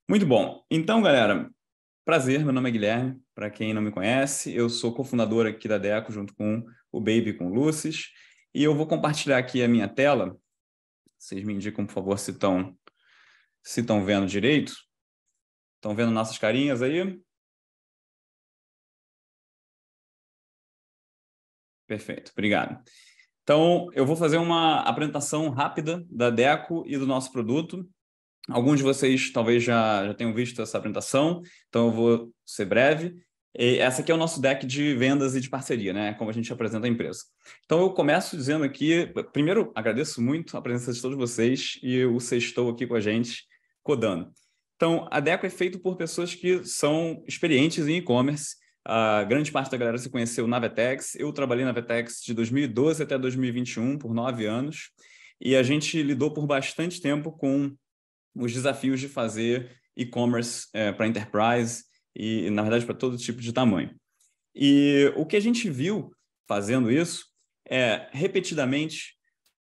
Muito bom. Então, galera, prazer, meu nome é Guilherme. Para quem não me conhece, eu sou cofundador aqui da Deco, junto com o Baby e com o Lucis. E eu vou compartilhar aqui a minha tela. Vocês me indicam, por favor, se estão vendo direito. Estão vendo nossas carinhas aí? Perfeito, obrigado. Então, eu vou fazer uma apresentação rápida da Deco e do nosso produto. Alguns de vocês talvez já tenham visto essa apresentação, então eu vou ser breve. E essa aqui é o nosso deck de vendas e de parceria, né? Como a gente apresenta a empresa. Então eu começo dizendo aqui, primeiro, agradeço muito a presença de todos vocês e o Sextou aqui com a gente, codando. Então, a Deco é feito por pessoas que são experientes em e-commerce. A grande parte da galera se conheceu na Vetex. Eu trabalhei na Vetex de 2012 até 2021, por 9 anos. E a gente lidou por bastante tempo com os desafios de fazer e-commerce para enterprise e, na verdade, para todo tipo de tamanho. E o que a gente viu fazendo isso é, repetidamente,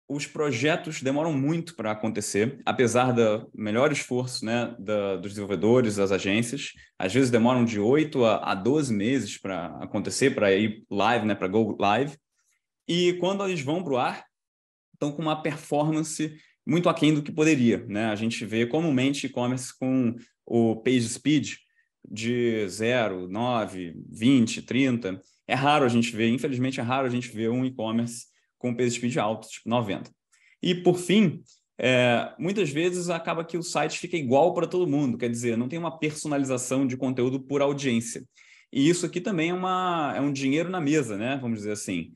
os projetos demoram muito para acontecer, apesar do melhor esforço, né, dos desenvolvedores, das agências. Às vezes demoram de 8 a 12 meses para acontecer, para ir live, né, para go live. E quando eles vão para o ar, estão com uma performance muito aquém do que poderia, né? A gente vê comumente e-commerce com o page speed de 0, 9, 20, 30. É raro a gente ver, infelizmente é raro a gente ver um e-commerce com page speed alto, tipo 90. E, por fim, muitas vezes acaba que o site fica igual para todo mundo, quer dizer, não tem uma personalização de conteúdo por audiência. E isso aqui também é um dinheiro na mesa, né? Vamos dizer assim.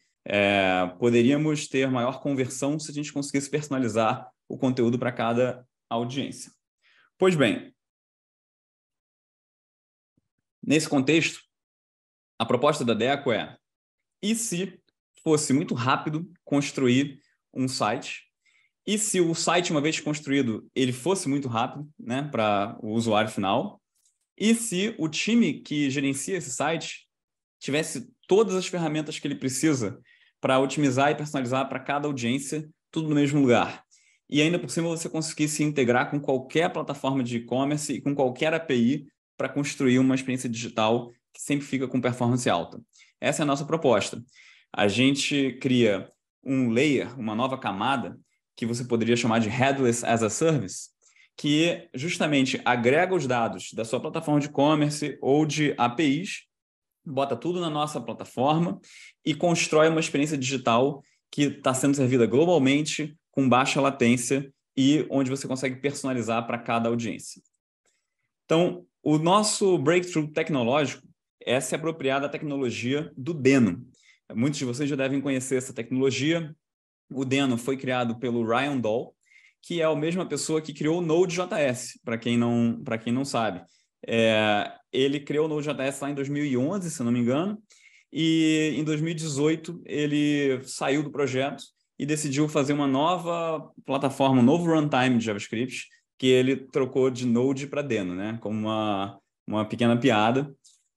Poderíamos ter maior conversão se a gente conseguisse personalizar o conteúdo para cada audiência. Pois bem, nesse contexto, a proposta da Deco é: e se fosse muito rápido construir um site? E se o site, uma vez construído, ele fosse muito rápido, né, para o usuário final? E se o time que gerencia esse site tivesse todas as ferramentas que ele precisa para otimizar e personalizar para cada audiência, tudo no mesmo lugar? E ainda por cima você conseguir se integrar com qualquer plataforma de e-commerce e com qualquer API para construir uma experiência digital que sempre fica com performance alta. Essa é a nossa proposta. A gente cria um layer, uma nova camada, que você poderia chamar de Headless as a Service, que justamente agrega os dados da sua plataforma de e-commerce ou de APIs, bota tudo na nossa plataforma e constrói uma experiência digital que está sendo servida globalmente, com baixa latência e onde você consegue personalizar para cada audiência. Então, o nosso breakthrough tecnológico é se apropriar da tecnologia do Deno. Muitos de vocês já devem conhecer essa tecnologia. O Deno foi criado pelo Ryan Dahl, que é a mesma pessoa que criou o Node.js, para quem não sabe. Ele criou o Node.js lá em 2011, se não me engano, e em 2018 ele saiu do projeto e decidiu fazer uma nova plataforma, um novo runtime de JavaScript, que ele trocou de Node para Deno, né? Como uma pequena piada.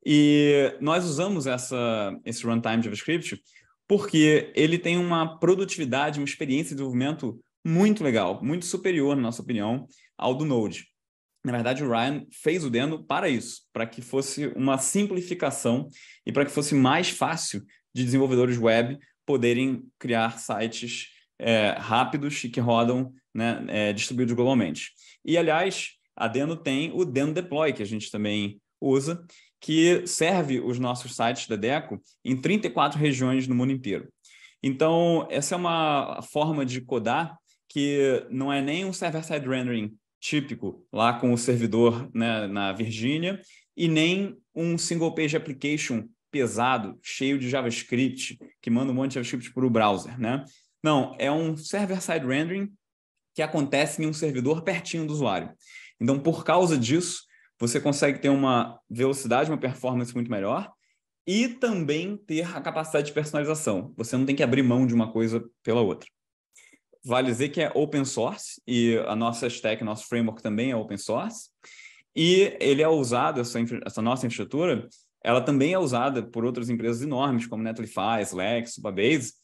E nós usamos esse runtime de JavaScript porque ele tem uma produtividade, uma experiência de desenvolvimento muito legal, muito superior, na nossa opinião, ao do Node. Na verdade, o Ryan fez o Deno para isso, para que fosse uma simplificação e para que fosse mais fácil de desenvolvedores web poderem criar sites rápidos e que rodam, né, distribuídos globalmente. E, aliás, a Deno tem o Deno Deploy, que a gente também usa, que serve os nossos sites da Deco em 34 regiões no mundo inteiro. Então, essa é uma forma de codar que não é nem um server-side rendering típico lá com o servidor, né, na Virgínia, e nem um single page application pesado, cheio de JavaScript, que manda um monte de JavaScript para o browser, né? Não, é um server-side rendering que acontece em um servidor pertinho do usuário. Então, por causa disso, você consegue ter uma velocidade, uma performance muito melhor e também ter a capacidade de personalização. Você não tem que abrir mão de uma coisa pela outra. Vale dizer que é open source e a nossa stack, nosso framework também é open source. E ele é usado, essa nossa infraestrutura, ela também é usada por outras empresas enormes, como Netlify, Slack, Supabase,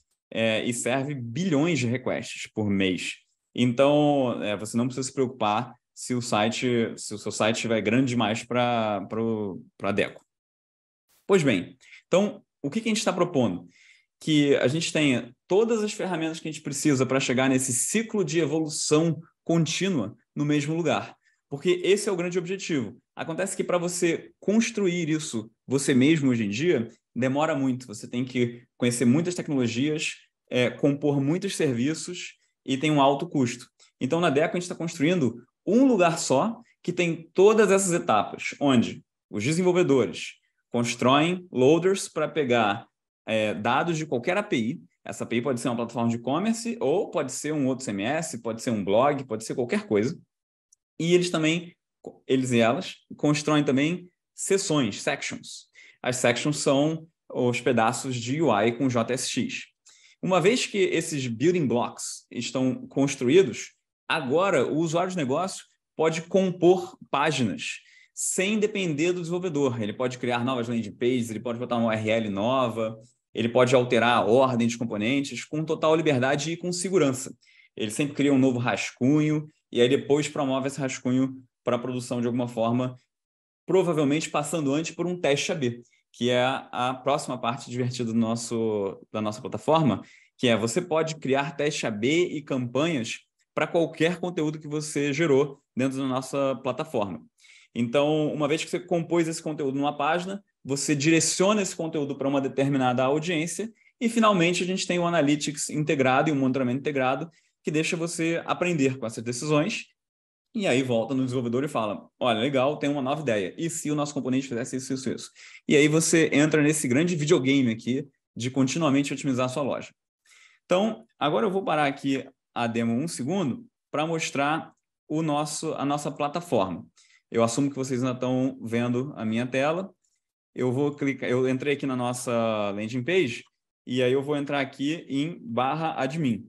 e serve bilhões de requests por mês. Então, você não precisa se preocupar se o seu site estiver grande demais para a Deco. Pois bem, então, o que a gente está propondo? Que a gente tenha todas as ferramentas que a gente precisa para chegar nesse ciclo de evolução contínua no mesmo lugar. Porque esse é o grande objetivo. Acontece que para você construir isso você mesmo hoje em dia, demora muito. Você tem que conhecer muitas tecnologias, compor muitos serviços e tem um alto custo. Então, na Deco, a gente está construindo um lugar só que tem todas essas etapas, onde os desenvolvedores constroem loaders para pegar dados de qualquer API. Essa API pode ser uma plataforma de e-commerce ou pode ser um outro CMS, pode ser um blog, pode ser qualquer coisa. E eles e elas, constroem também seções, sections. As sections são os pedaços de UI com JSX. Uma vez que esses building blocks estão construídos, agora o usuário de negócio pode compor páginas sem depender do desenvolvedor. Ele pode criar novas landing pages, ele pode botar uma URL nova, ele pode alterar a ordem dos componentes com total liberdade e com segurança. Ele sempre cria um novo rascunho e aí depois promove esse rascunho para a produção de alguma forma, provavelmente passando antes por um teste AB, que é a próxima parte divertida da nossa plataforma, que é você pode criar teste AB e campanhas para qualquer conteúdo que você gerou dentro da nossa plataforma. Então, uma vez que você compôs esse conteúdo numa página, você direciona esse conteúdo para uma determinada audiência e, finalmente, a gente tem o Analytics integrado e o monitoramento integrado que deixa você aprender com essas decisões e aí volta no desenvolvedor e fala, olha, legal, tem uma nova ideia. E se o nosso componente fizesse isso, isso, isso? E aí você entra nesse grande videogame aqui de continuamente otimizar a sua loja. Então, agora eu vou parar aqui a demo um segundo para mostrar a nossa plataforma. Eu assumo que vocês ainda estão vendo a minha tela. Eu vou clicar, eu entrei aqui na nossa landing page e aí eu vou entrar aqui em /admin.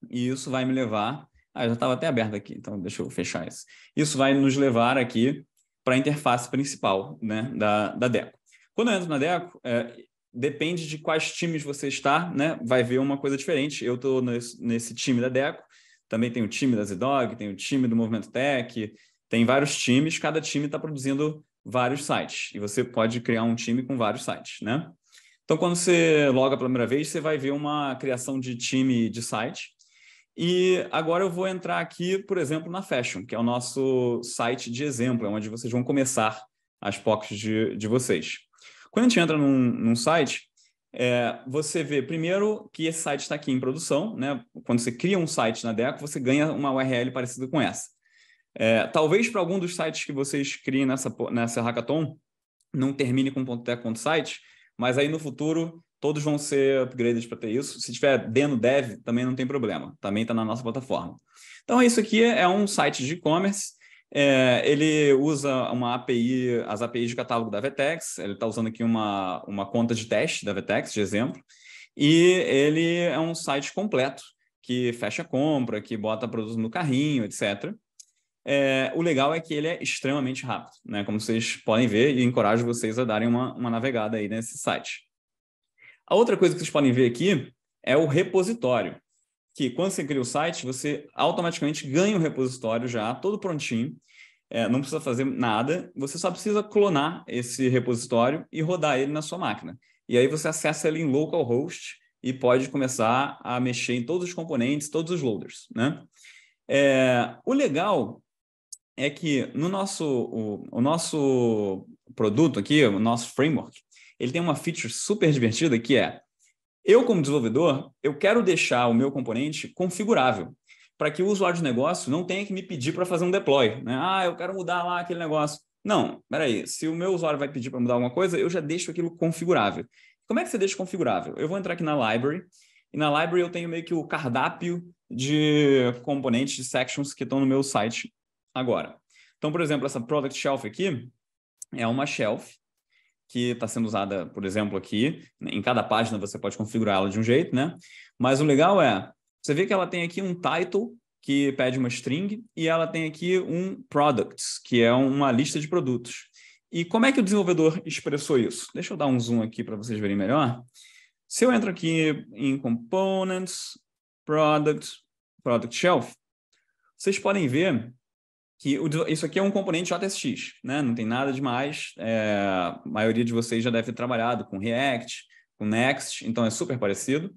E isso vai me levar... já estava até aberto aqui, então deixa eu fechar isso. Isso vai nos levar aqui para a interface principal, né, da Deco. Quando eu entro na Deco, depende de quais times você está, né, vai ver uma coisa diferente. Eu estou nesse time da Deco, também tem o time da Zdog, tem o time do Movimento Tech, tem vários times, cada time está produzindo vários sites. E você pode criar um time com vários sites, né? Então, quando você loga pela primeira vez, você vai ver uma criação de time de site. E agora eu vou entrar aqui, por exemplo, na Fashion, que é o nosso site de exemplo, é onde vocês vão começar as POCs de vocês. Quando a gente entra num site, você vê primeiro que esse site está aqui em produção, né? Quando você cria um site na Deco, você ganha uma URL parecida com essa. Talvez para algum dos sites que vocês criem nessa hackathon, não termine com .deco.site, mas aí no futuro todos vão ser upgrades para ter isso. Se tiver deno dev, também não tem problema. Também está na nossa plataforma. Então, isso aqui é um site de e-commerce. Ele usa uma API, as APIs de catálogo da Vetex. Ele está usando aqui uma conta de teste da Vetex, de exemplo. E ele é um site completo, que fecha compra, que bota produto no carrinho, etc. O legal é que ele é extremamente rápido, né? Como vocês podem ver, e encorajo vocês a darem uma navegada aí nesse site. A outra coisa que vocês podem ver aqui é o repositório, que quando você cria o site, você automaticamente ganha o repositório já, todo prontinho, não precisa fazer nada, você só precisa clonar esse repositório e rodar ele na sua máquina. E aí você acessa ele em localhost e pode começar a mexer em todos os componentes, todos os loaders, né? O legal é que no o nosso produto aqui, o nosso framework, ele tem uma feature super divertida que eu como desenvolvedor, eu quero deixar o meu componente configurável para que o usuário de negócio não tenha que me pedir para fazer um deploy, né? Eu quero mudar lá aquele negócio. Não, peraí, se o meu usuário vai pedir para mudar alguma coisa, eu já deixo aquilo configurável. Como é que você deixa configurável? Eu vou entrar aqui na library, e na library eu tenho meio que o cardápio de componentes, de sections que estão no meu site agora. Então, por exemplo, essa product shelf aqui é uma shelf que está sendo usada, por exemplo, aqui. Em cada página você pode configurá-la de um jeito, né? Mas o legal você vê que ela tem aqui um title que pede uma string e ela tem aqui um products, que é uma lista de produtos. E como é que o desenvolvedor expressou isso? Deixa eu dar um zoom aqui para vocês verem melhor. Se eu entro aqui em Components, Product Shelf, vocês podem ver que isso aqui é um componente JSX, né? Não tem nada demais. A maioria de vocês já deve ter trabalhado com React, com Next, então é super parecido.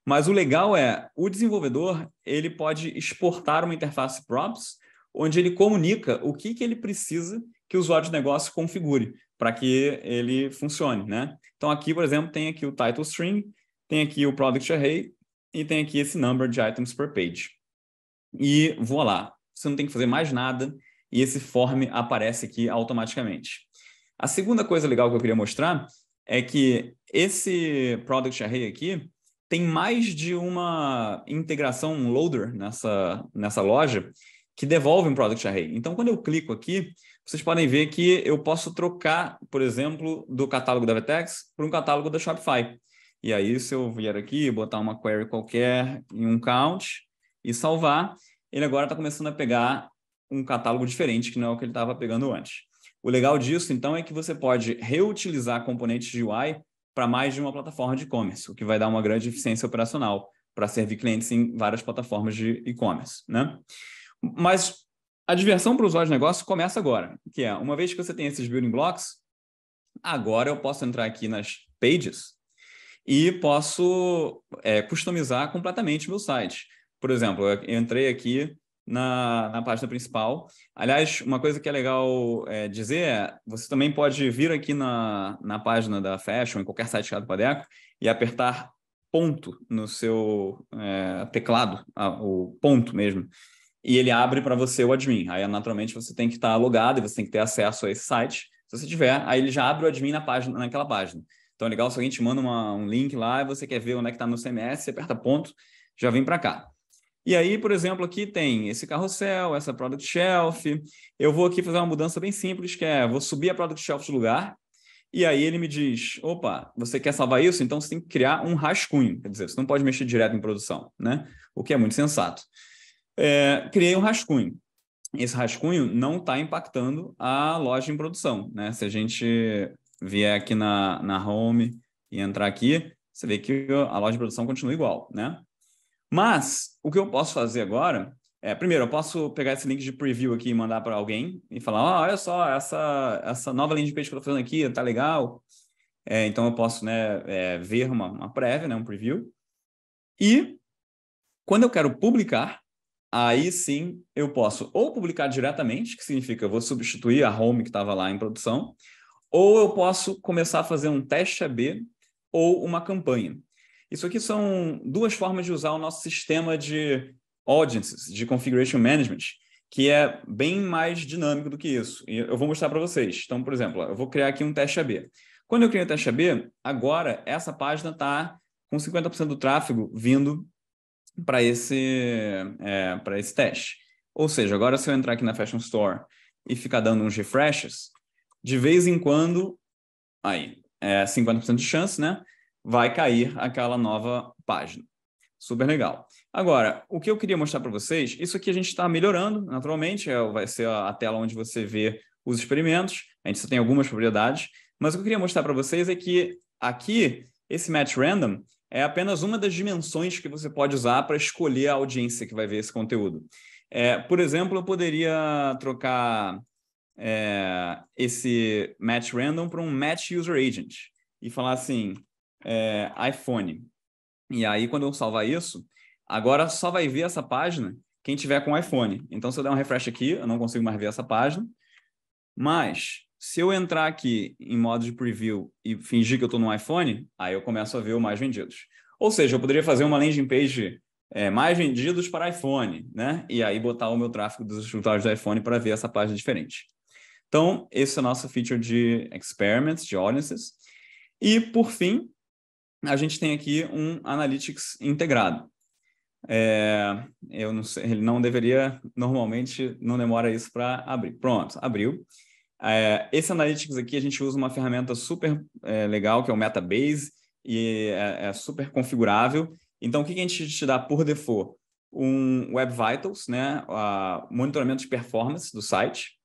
Mas o legal o desenvolvedor ele pode exportar uma interface props, onde ele comunica o que ele precisa que o usuário de negócio configure para que ele funcione, né? Então aqui, por exemplo, tem aqui o title string, tem aqui o product array e tem aqui esse number de items per page. E voilá, você não tem que fazer mais nada e esse form aparece aqui automaticamente. A segunda coisa legal que eu queria mostrar é que esse product array aqui tem mais de uma integração, um loader nessa loja que devolve um product array. Então, quando eu clico aqui, vocês podem ver que eu posso trocar, por exemplo, do catálogo da Vertex para um catálogo da Shopify. E aí, se eu vier aqui, botar uma query qualquer em um count e salvar, ele agora está começando a pegar um catálogo diferente, que não é o que ele estava pegando antes. O legal disso, então, é que você pode reutilizar componentes de UI para mais de uma plataforma de e-commerce, o que vai dar uma grande eficiência operacional para servir clientes em várias plataformas de e-commerce, né? Mas a diversão para o usuário de negócio começa agora, que é, uma vez que você tem esses building blocks, agora eu posso entrar aqui nas pages e posso customizar completamente o meu site. Por exemplo, eu entrei aqui na página principal. Aliás, uma coisa que é legal dizer você também pode vir aqui na página da Fashion, em qualquer site criado para Deco, e apertar ponto no seu teclado, o ponto mesmo, e ele abre para você o admin. Aí, naturalmente, você tem que estar logado e você tem que ter acesso a esse site. Se você tiver, aí ele já abre o admin naquela página. Então, é legal se alguém te manda um link lá e você quer ver onde é que está no CMS, você aperta ponto, já vem para cá. E aí, por exemplo, aqui tem esse carrossel, essa Product Shelf. Eu vou aqui fazer uma mudança bem simples, que vou subir a Product Shelf de lugar, e aí ele me diz, opa, você quer salvar isso? Então você tem que criar um rascunho. Quer dizer, você não pode mexer direto em produção, né? O que é muito sensato. Criei um rascunho. Esse rascunho não está impactando a loja em produção, né? Se a gente vier aqui na home e entrar aqui, você vê que a loja de produção continua igual, né? Mas o que eu posso fazer agora primeiro, eu posso pegar esse link de preview aqui e mandar para alguém e falar, olha só, essa nova landing page que eu estou fazendo aqui tá legal. Então eu posso, né, ver uma prévia, né, um preview. E quando eu quero publicar, aí sim eu posso ou publicar diretamente, que significa eu vou substituir a home que estava lá em produção, ou eu posso começar a fazer um teste AB ou uma campanha. Isso aqui são duas formas de usar o nosso sistema de audiences, de configuration management, que é bem mais dinâmico do que isso. E eu vou mostrar para vocês. Então, por exemplo, eu vou criar aqui um teste AB. Quando eu criei o teste AB, agora essa página está com 50% do tráfego vindo para esse teste. Ou seja, agora se eu entrar aqui na Fashion Store e ficar dando uns refreshes, de vez em quando, aí, 50% de chance, né? Vai cair aquela nova página. Super legal. Agora, o que eu queria mostrar para vocês, isso aqui a gente está melhorando, naturalmente, vai ser a tela onde você vê os experimentos, a gente só tem algumas propriedades, mas o que eu queria mostrar para vocês é que aqui, esse Match Random é apenas uma das dimensões que você pode usar para escolher a audiência que vai ver esse conteúdo. Por exemplo, eu poderia trocar esse Match Random para um Match User Agent e falar assim, iPhone. E aí, quando eu salvar isso, agora só vai ver essa página quem tiver com iPhone. Então, se eu der um refresh aqui, eu não consigo mais ver essa página. Mas, se eu entrar aqui em modo de preview e fingir que eu estou no iPhone, aí eu começo a ver o mais vendidos. Ou seja, eu poderia fazer uma landing page mais vendidos para iPhone, né? E aí botar o meu tráfego dos escritórios do iPhone para ver essa página diferente. Então, esse é o nosso feature de experiments, de audiences. E, por fim, a gente tem aqui um Analytics integrado. Eu não sei, ele não deveria, normalmente não demora isso para abrir. Pronto, abriu. Esse Analytics aqui, a gente usa uma ferramenta super legal, que é o Metabase, e é super configurável. Então, o que a gente te dá por default? Um Web Vitals, né? Monitoramento de performance do site,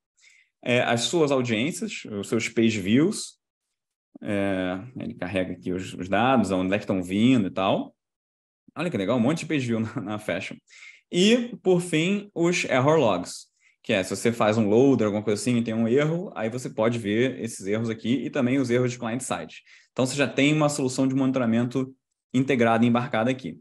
as suas audiências, os seus page views, ele carrega aqui os dados, onde é que estão vindo e tal. Olha que legal, um monte de page view na Fashion. E, por fim, os error logs, que é, se você faz um loader, alguma coisa assim, e tem um erro, aí você pode ver esses erros aqui e também os erros de client-side. Então, você já tem uma solução de monitoramento integrada e embarcada aqui.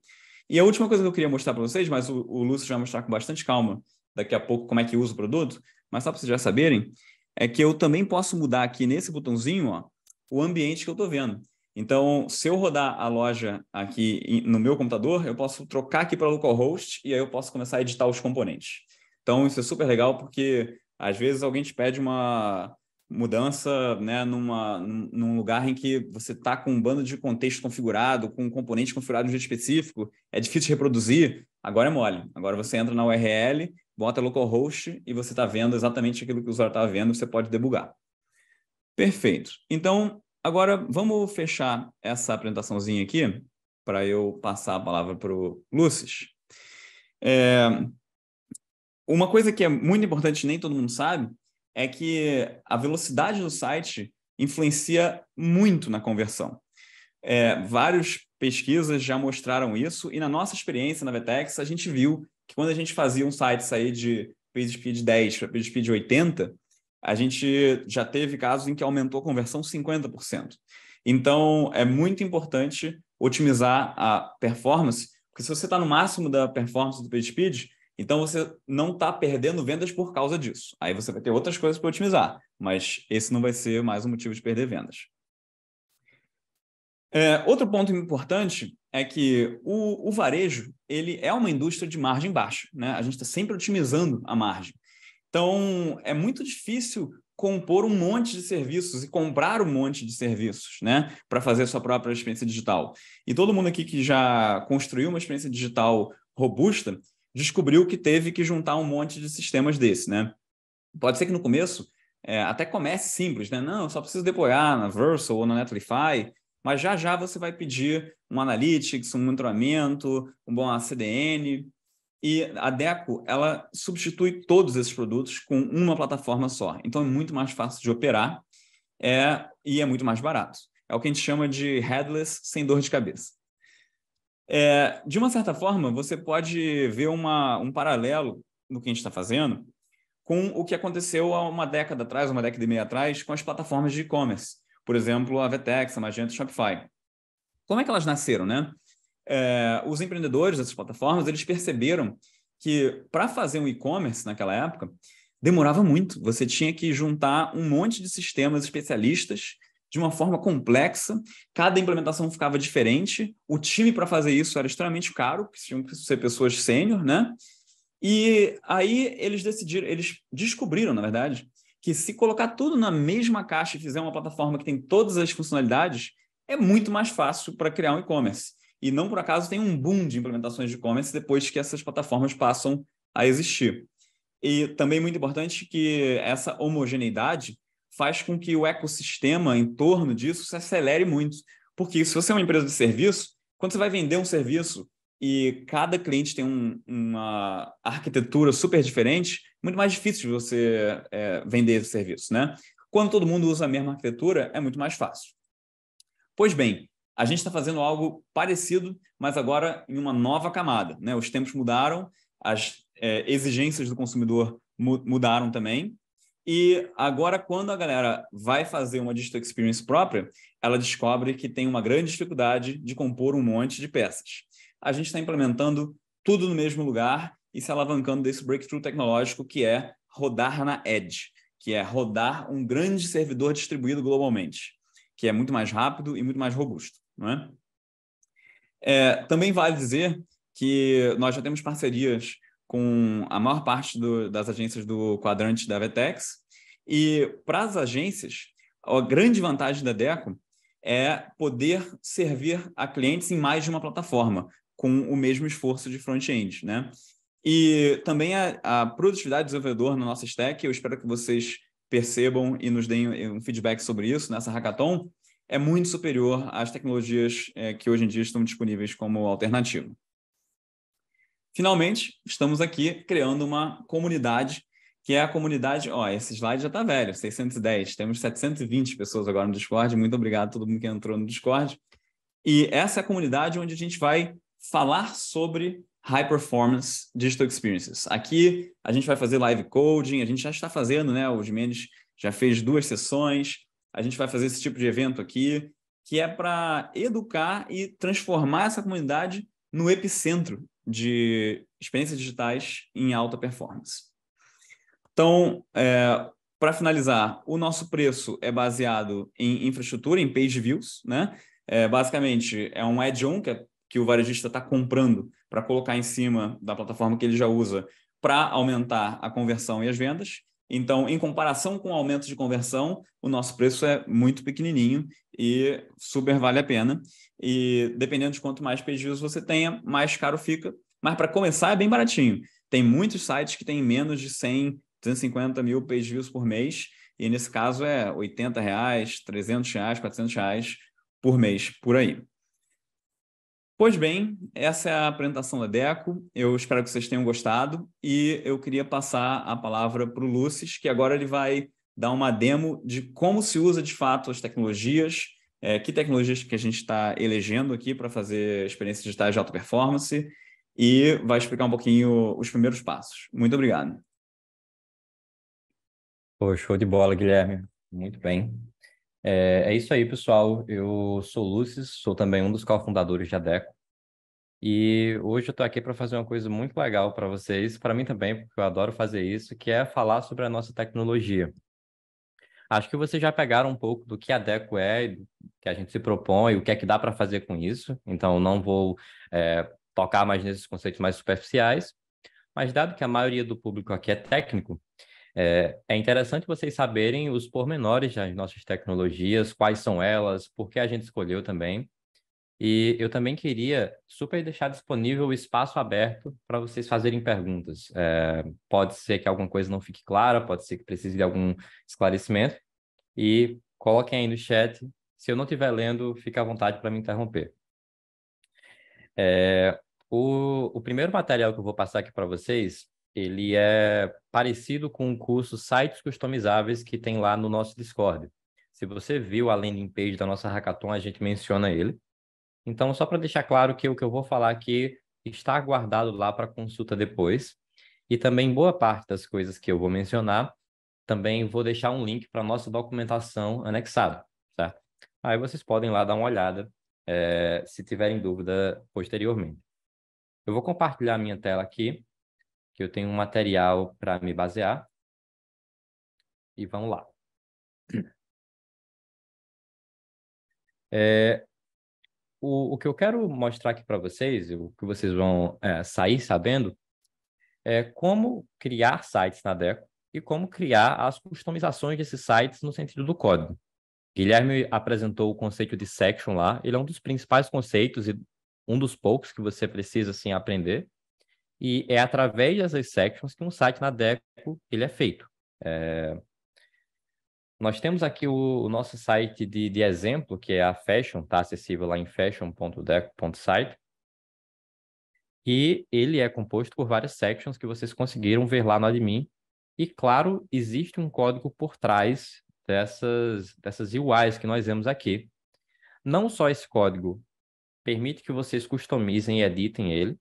E a última coisa que eu queria mostrar para vocês, mas o Lúcio vai mostrar com bastante calma daqui a pouco como é que usa o produto, mas só para vocês já saberem, é que eu também posso mudar aqui nesse botãozinho, ó, o ambiente que eu estou vendo. Então, se eu rodar a loja aqui no meu computador, eu posso trocar aqui para localhost e aí eu posso começar a editar os componentes. Então, isso é super legal porque, às vezes, alguém te pede uma mudança, né, num lugar em que você está com um bando de contexto configurado, com um componente configurado de um jeito específico, é difícil de reproduzir, agora é mole. Agora você entra na URL, bota localhost e você está vendo exatamente aquilo que o usuário está vendo, você pode debugar. Perfeito. Então, agora vamos fechar essa apresentaçãozinha aqui para eu passar a palavra para o Lúcio. Uma coisa que é muito importante, nem todo mundo sabe, é que a velocidade do site influencia muito na conversão. Várias pesquisas já mostraram isso, e na nossa experiência na Vetex, a gente viu que quando a gente fazia um site sair de PageSpeed 10 para PageSpeed 80, a gente já teve casos em que aumentou a conversão 50%. Então, é muito importante otimizar a performance, porque se você está no máximo da performance do PageSpeed, então você não está perdendo vendas por causa disso. Aí você vai ter outras coisas para otimizar, mas esse não vai ser mais um motivo de perder vendas. Outro ponto importante é que o varejo ele é uma indústria de margem baixa, né? A gente está sempre otimizando a margem. Então, é muito difícil compor um monte de serviços e comprar um monte de serviços, né, para fazer a sua própria experiência digital. E todo mundo aqui que já construiu uma experiência digital robusta descobriu que teve que juntar um monte de sistemas desse, né? Pode ser que no começo até comece simples, né? Não, eu só preciso deployar na Vercel ou na Netlify, mas já já você vai pedir um Analytics, um monitoramento, um bom CDN. E a Deco, ela substitui todos esses produtos com uma plataforma só. Então, é muito mais fácil de operar e é muito mais barato. É o que a gente chama de headless sem dor de cabeça. De uma certa forma, você pode ver um paralelo no que a gente está fazendo com o que aconteceu há uma década atrás, uma década e meia atrás, com as plataformas de e-commerce. Por exemplo, a Vetex, a Magento e a Shopify. Como é que elas nasceram, né? Os empreendedores dessas plataformas, eles perceberam que para fazer um e-commerce naquela época, demorava muito. Você tinha que juntar um monte de sistemas especialistas de uma forma complexa, cada implementação ficava diferente, o time para fazer isso era extremamente caro, porque tinham que ser pessoas sênior, né? E aí eles descobriram, na verdade, que se colocar tudo na mesma caixa e fizer uma plataforma que tem todas as funcionalidades, é muito mais fácil para criar um e-commerce. E não por acaso tem um boom de implementações de e-commerce depois que essas plataformas passam a existir. E também muito importante que essa homogeneidade faz com que o ecossistema em torno disso se acelere muito. Porque se você é uma empresa de serviço, quando você vai vender um serviço e cada cliente tem uma arquitetura super diferente, muito mais difícil de você vender esse serviço, né? Quando todo mundo usa a mesma arquitetura, é muito mais fácil. Pois bem, a gente está fazendo algo parecido, mas agora em uma nova camada, né? Os tempos mudaram, as exigências do consumidor mudaram também, e agora, quando a galera vai fazer uma digital experience própria, ela descobre que tem uma grande dificuldade de compor um monte de peças. A gente está implementando tudo no mesmo lugar e se alavancando desse breakthrough tecnológico que é rodar na Edge, que é rodar um grande servidor distribuído globalmente, que é muito mais rápido e muito mais robusto, não é? Também vale dizer que nós já temos parcerias com a maior parte das agências do quadrante da Vetex, e para as agências, a grande vantagem da Deco é poder servir a clientes em mais de uma plataforma, com o mesmo esforço de front-end, né? E também a produtividade do desenvolvedor na nossa stack, eu espero que vocês percebam e nos deem um feedback sobre isso nessa hackathon, é muito superior às tecnologias que hoje em dia estão disponíveis como alternativa. Finalmente, estamos aqui criando uma comunidade, que é a comunidade... esse slide já está velho, 610. Temos 720 pessoas agora no Discord. Muito obrigado a todo mundo que entrou no Discord. E essa é a comunidade onde a gente vai falar sobre High Performance Digital Experiences. Aqui a gente vai fazer live coding, a gente já está fazendo, né? O Jimenez já fez 2 sessões, a gente vai fazer esse tipo de evento aqui, que é para educar e transformar essa comunidade no epicentro de experiências digitais em alta performance. Então, para finalizar, o nosso preço é baseado em infraestrutura, em page views, né? Basicamente, é um add-on que o varejista está comprando para colocar em cima da plataforma que ele já usa para aumentar a conversão e as vendas. Então, em comparação com o aumento de conversão, o nosso preço é muito pequenininho e super vale a pena. E dependendo de quanto mais page views você tenha, mais caro fica. Mas para começar é bem baratinho. Tem muitos sites que têm menos de 100, 250 mil page views por mês, e nesse caso é R$80, R$300, R$400 por mês, por aí. Pois bem, essa é a apresentação da Deco. Eu espero que vocês tenham gostado e eu queria passar a palavra para o Lúcis, que agora ele vai dar uma demo de como se usa de fato as tecnologias, que tecnologias que a gente está elegendo aqui para fazer experiências digitais de alta performance e vai explicar um pouquinho os primeiros passos. Muito obrigado. Pô, show de bola, Guilherme. Muito bem. É isso aí, pessoal. Eu sou o Lúcis, sou também um dos cofundadores da Deco. E hoje eu estou aqui para fazer uma coisa muito legal para vocês, para mim também, porque eu adoro fazer isso, que é falar sobre a nossa tecnologia. Acho que vocês já pegaram um pouco do que a Deco é, do que a gente se propõe, o que é que dá para fazer com isso. Então, não vou tocar mais nesses conceitos mais superficiais, mas dado que a maioria do público aqui é técnico, é interessante vocês saberem os pormenores das nossas tecnologias, quais são elas, por que a gente escolheu também. E eu também queria super deixar disponível o espaço aberto para vocês fazerem perguntas. Pode ser que alguma coisa não fique clara, pode ser que precise de algum esclarecimento. E coloquem aí no chat. Se eu não estiver lendo, fique à vontade para me interromper. O primeiro material que eu vou passar aqui para vocês, ele é parecido com o curso Sites Customizáveis que tem lá no nosso Discord. Se você viu a landing page da nossa hackathon, a gente menciona ele. Então, só para deixar claro que o que eu vou falar aqui está guardado lá para consulta depois. E também boa parte das coisas que eu vou mencionar, também vou deixar um link para a nossa documentação anexada, certo? Aí vocês podem lá dar uma olhada, se tiverem dúvida posteriormente. Eu vou compartilhar a minha tela aqui, que eu tenho um material para me basear. E vamos lá. O que eu quero mostrar aqui para vocês, o que vocês vão sair sabendo, é como criar sites na Deco e como criar as customizações desses sites no sentido do código. Guilherme apresentou o conceito de section lá. Ele é um dos principais conceitos e um dos poucos que você precisa assim, aprender. E é através dessas sections que um site na Deco ele é feito. Nós temos aqui o nosso site de exemplo, que é a Fashion, está acessível lá em fashion.deco.site. E ele é composto por várias sections que vocês conseguiram ver lá no admin. E, claro, existe um código por trás dessas UIs que nós vemos aqui. Não só esse código permite que vocês customizem e editem ele.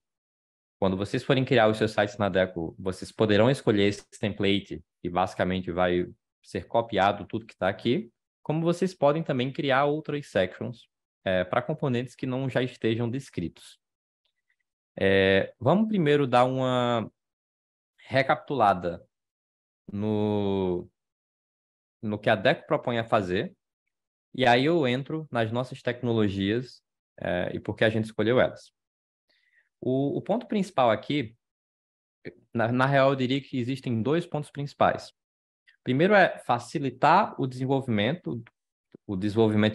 Quando vocês forem criar os seus sites na Deco, vocês poderão escolher esse template e basicamente vai ser copiado tudo que está aqui. Como vocês podem também criar outras sections para componentes que não já estejam descritos. Vamos primeiro dar uma recapitulada no que a Deco propõe a fazer, e aí eu entro nas nossas tecnologias e por que a gente escolheu elas. O ponto principal aqui, na real, eu diria que existem 2 pontos principais. Primeiro é facilitar o desenvolvimento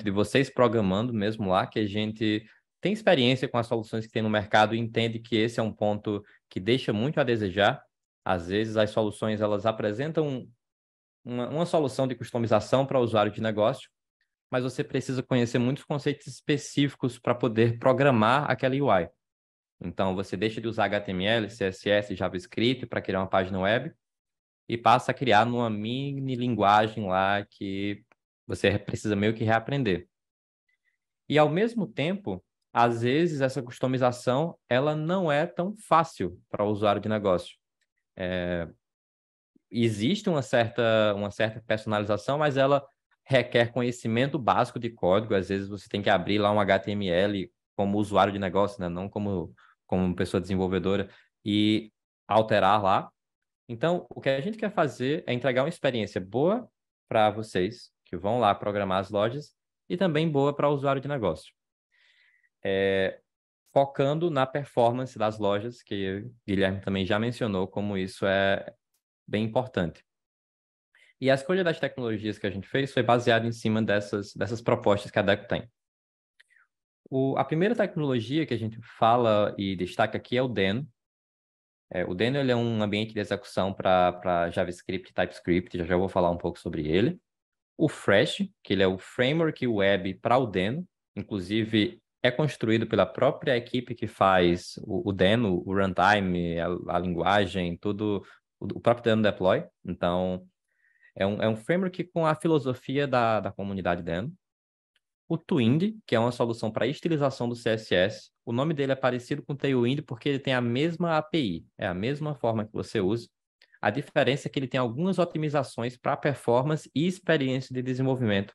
de vocês programando mesmo lá, que a gente tem experiência com as soluções que tem no mercado e entende que esse é um ponto que deixa muito a desejar. Às vezes as soluções elas apresentam uma solução de customização para o usuário de negócio, mas você precisa conhecer muitos conceitos específicos para poder programar aquela UI. Então, você deixa de usar HTML, CSS, JavaScript para criar uma página web e passa a criar numa mini linguagem lá que você precisa meio que reaprender. E, ao mesmo tempo, às vezes essa customização ela não é tão fácil para o usuário de negócio. Existe uma certa personalização, mas ela requer conhecimento básico de código. Às vezes você tem que abrir lá um HTML como usuário de negócio, né? Não como pessoa desenvolvedora, e alterar lá. Então, o que a gente quer fazer é entregar uma experiência boa para vocês que vão lá programar as lojas e também boa para o usuário de negócio. Focando na performance das lojas, que o Guilherme também já mencionou como isso é bem importante. E a escolha das tecnologias que a gente fez foi baseada em cima dessas propostas que a Deco tem. A primeira tecnologia que a gente fala e destaca aqui é o Deno. O Deno ele é um ambiente de execução para JavaScript e TypeScript, já vou falar um pouco sobre ele. O Fresh, que ele é o framework web para o Deno, inclusive é construído pela própria equipe que faz o Deno, o runtime, a linguagem, tudo, o próprio Deno Deploy. Então, é um framework com a filosofia da comunidade Deno. O Twind, que é uma solução para estilização do CSS. O nome dele é parecido com o Tailwind porque ele tem a mesma API, é a mesma forma que você usa. A diferença é que ele tem algumas otimizações para performance e experiência de desenvolvimento.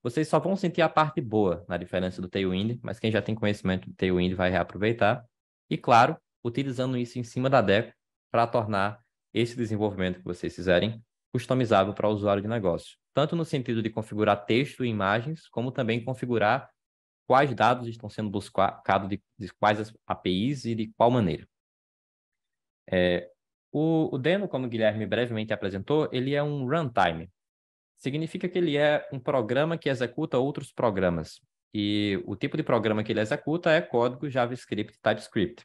Vocês só vão sentir a parte boa na diferença do Tailwind, mas quem já tem conhecimento do Tailwind vai reaproveitar. E, claro, utilizando isso em cima da Deco para tornar esse desenvolvimento que vocês fizerem customizável para o usuário de negócio. Tanto no sentido de configurar texto e imagens, como também configurar quais dados estão sendo buscados de quais APIs e de qual maneira. O Deno, como o Guilherme brevemente apresentou, ele é um runtime. Significa que ele é um programa que executa outros programas. E o tipo de programa que ele executa é código JavaScript e TypeScript.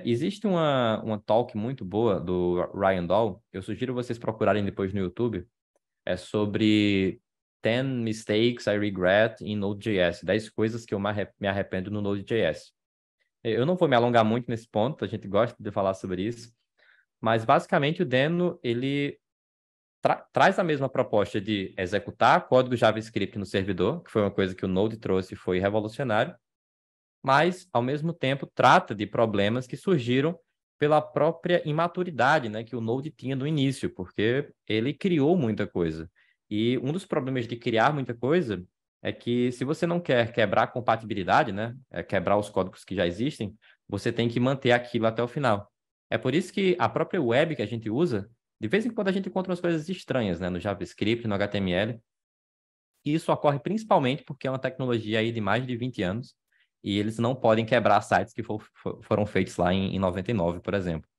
Existe uma talk muito boa do Ryan Dahl, eu sugiro vocês procurarem depois no YouTube, sobre 10 mistakes I regret in Node.js, 10 coisas que eu me arrependo no Node.js. Eu não vou me alongar muito nesse ponto, a gente gosta de falar sobre isso, mas basicamente o Deno, ele traz a mesma proposta de executar código JavaScript no servidor, que foi uma coisa que o Node trouxe e foi revolucionário, mas, ao mesmo tempo, trata de problemas que surgiram pela própria imaturidade, né, que o Node tinha no início, porque ele criou muita coisa. E um dos problemas de criar muita coisa é que, se você não quer quebrar a compatibilidade, né, quebrar os códigos que já existem, você tem que manter aquilo até o final. É por isso que a própria web que a gente usa, de vez em quando a gente encontra umas coisas estranhas, né, no JavaScript, no HTML, e isso ocorre principalmente porque é uma tecnologia aí de mais de 20 anos, e eles não podem quebrar sites que foram feitos lá em 99, por exemplo.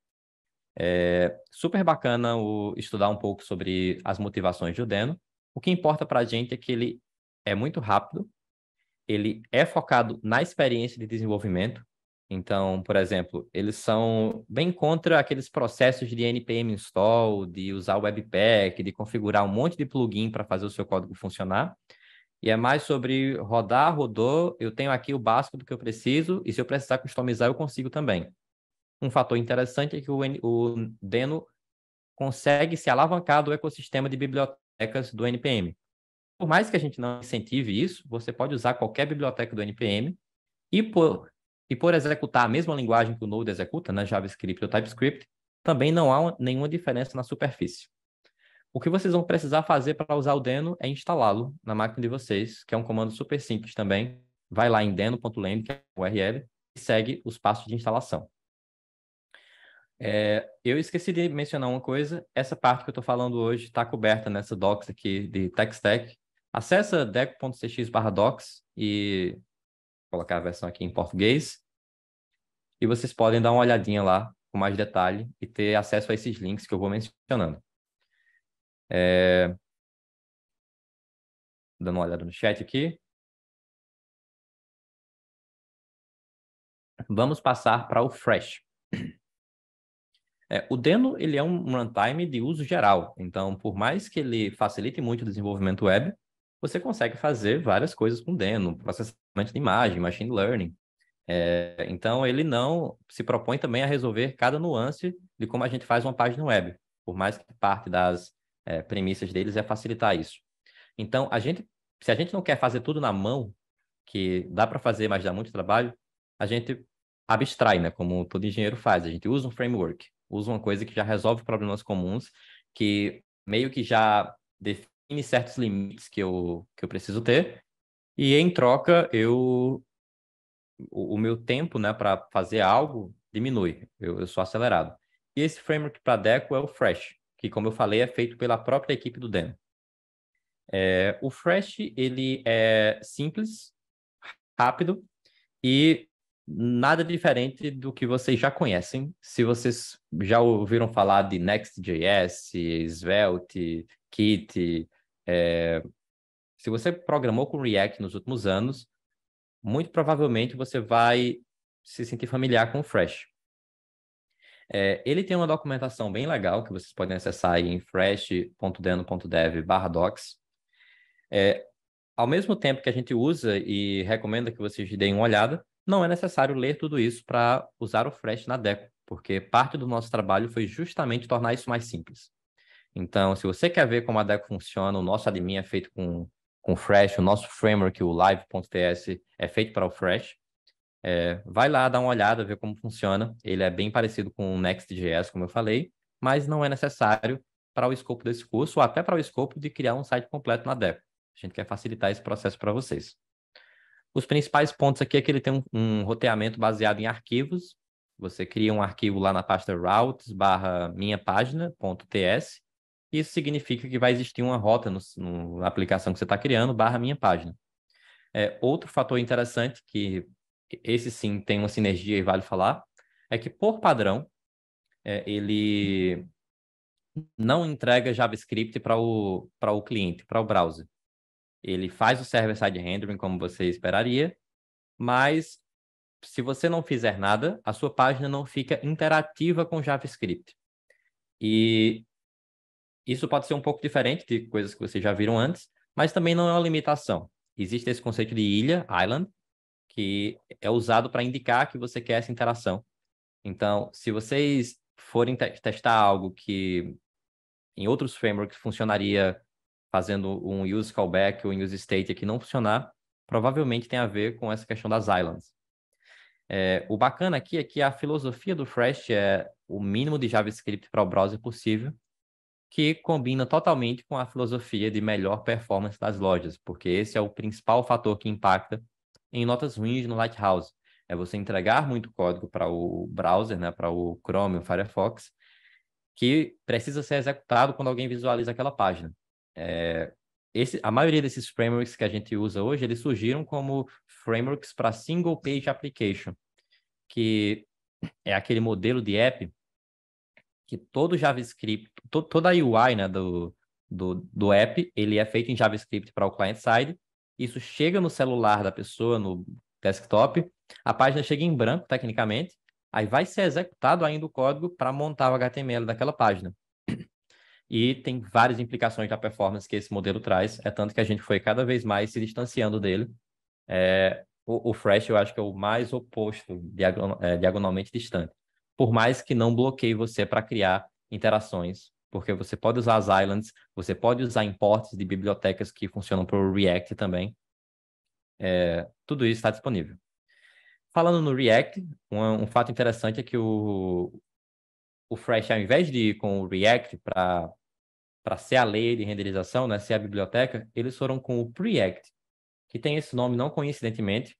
É super bacana estudar um pouco sobre as motivações do Deno. O que importa para a gente é que ele é muito rápido, ele é focado na experiência de desenvolvimento. Então, por exemplo, eles são bem contra aqueles processos de npm install, de usar o Webpack, de configurar um monte de plugin para fazer o seu código funcionar. E é mais sobre rodou, eu tenho aqui o básico do que eu preciso, e se eu precisar customizar, eu consigo também. Um fator interessante é que o Deno consegue se alavancar do ecossistema de bibliotecas do NPM. Por mais que a gente não incentive isso, você pode usar qualquer biblioteca do NPM e por executar a mesma linguagem que o Node executa, né, JavaScript ou TypeScript, também não há nenhuma diferença na superfície. O que vocês vão precisar fazer para usar o Deno é instalá-lo na máquina de vocês, que é um comando super simples também. Vai lá em deno.land, que é o URL, e segue os passos de instalação. Eu esqueci de mencionar uma coisa. Essa parte que eu estou falando hoje está coberta nessa docs aqui de TechStack. Acessa deco.cx/docs e colocar a versão aqui em português. E vocês podem dar uma olhadinha lá com mais detalhe e ter acesso a esses links que eu vou mencionando. Dando uma olhada no chat aqui. Vamos passar para o Fresh. O Deno ele é um runtime de uso geral. Então, por mais que ele facilite muito o desenvolvimento web, você consegue fazer várias coisas com Deno, processamento de imagem, machine learning. Então, ele não se propõe também a resolver cada nuance de como a gente faz uma página web, por mais que parte das premissas deles é facilitar isso. Então, se a gente não quer fazer tudo na mão, que dá para fazer, mas dá muito trabalho, a gente abstrai, né? Como todo engenheiro faz. A gente usa um framework, usa uma coisa que já resolve problemas comuns, que meio que já define certos limites que eu preciso ter, e em troca, o meu tempo, né, para fazer algo diminui. Eu sou acelerado. E esse framework para Deco é o Fresh, que, como eu falei, é feito pela própria equipe do Dan. O Fresh, ele é simples, rápido e nada diferente do que vocês já conhecem. Se vocês já ouviram falar de Next.js, Svelte, Kit, se você programou com React nos últimos anos, muito provavelmente você vai se sentir familiar com o Fresh. Ele tem uma documentação bem legal que vocês podem acessar aí em fresh.deno.dev/docs. Ao mesmo tempo que a gente usa e recomenda que vocês deem uma olhada, não é necessário ler tudo isso para usar o Fresh na Deco, porque parte do nosso trabalho foi justamente tornar isso mais simples. Então, se você quer ver como a Deco funciona, o nosso admin é feito com Fresh, o nosso framework, o live.ts, é feito para o Fresh. Vai lá dar uma olhada, ver como funciona. Ele é bem parecido com o Next.js, como eu falei, mas não é necessário para o escopo desse curso, ou até para o escopo de criar um site completo na Deco. A gente quer facilitar esse processo para vocês. Os principais pontos aqui é que ele tem um roteamento baseado em arquivos. Você cria um arquivo lá na pasta routes/minha-página.ts. Isso significa que vai existir uma rota na aplicação que você está criando, /minha página. Outro fator interessante, que esse sim tem uma sinergia e vale falar, é que por padrão, ele não entrega JavaScript para o cliente, para o browser. Ele faz o server-side rendering como você esperaria, mas se você não fizer nada, a sua página não fica interativa com JavaScript. E isso pode ser um pouco diferente de coisas que vocês já viram antes, mas também não é uma limitação. Existe esse conceito de ilha, island, que é usado para indicar que você quer essa interação. Então, se vocês forem testar algo que em outros frameworks funcionaria fazendo um use callback ou um use state que não funcionar, provavelmente tem a ver com essa questão das islands. O bacana aqui é que a filosofia do Fresh é o mínimo de JavaScript para o browser possível, que combina totalmente com a filosofia de melhor performance das lojas, porque esse é o principal fator que impacta em notas ruins no Lighthouse. É você entregar muito código para o browser, né, para o Chrome, o Firefox, que precisa ser executado quando alguém visualiza aquela página. A maioria desses frameworks que a gente usa hoje, eles surgiram como frameworks para single page application, que é aquele modelo de app que todo JavaScript, toda a UI, né, do app, ele é feito em JavaScript para o client-side. Isso chega no celular da pessoa, no desktop, a página chega em branco, tecnicamente, aí vai ser executado ainda o código para montar o HTML daquela página. E tem várias implicações da performance que esse modelo traz, é tanto que a gente foi cada vez mais se distanciando dele. O Fresh eu acho que é o mais oposto, diagonalmente distante. Por mais que não bloqueie você para criar interações, porque você pode usar as islands, você pode usar imports de bibliotecas que funcionam para o React também. Tudo isso está disponível. Falando no React, um fato interessante é que o Fresh, ao invés de ir com o React para ser a lei de renderização, né, ser a biblioteca, eles foram com o Preact, que tem esse nome não coincidentemente.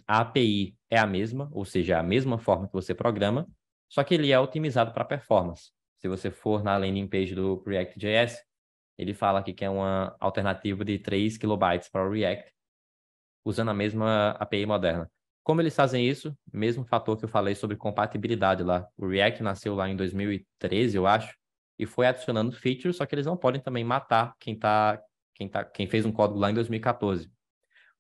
A API é a mesma, ou seja, a mesma forma que você programa, só que ele é otimizado para performance. Se você for na landing page do React.js, ele fala aqui que é uma alternativa de 3 kilobytes para o React, usando a mesma API moderna. Como eles fazem isso? Mesmo fator que eu falei sobre compatibilidade lá. O React nasceu lá em 2013, eu acho, e foi adicionando features, só que eles não podem também matar quem fez um código lá em 2014.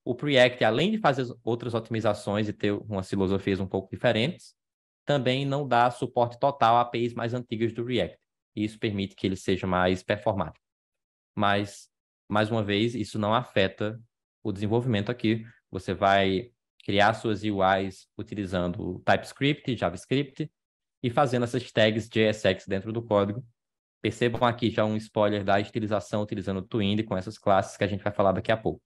O Preact, além de fazer outras otimizações e ter umas filosofias um pouco diferentes, também não dá suporte total a APIs mais antigas do React. Isso permite que ele seja mais performático. Mas, mais uma vez, isso não afeta o desenvolvimento aqui. Você vai criar suas UIs utilizando TypeScript, JavaScript e fazendo essas tags JSX dentro do código. Percebam aqui já um spoiler da estilização utilizando o Twilio com essas classes que a gente vai falar daqui a pouco.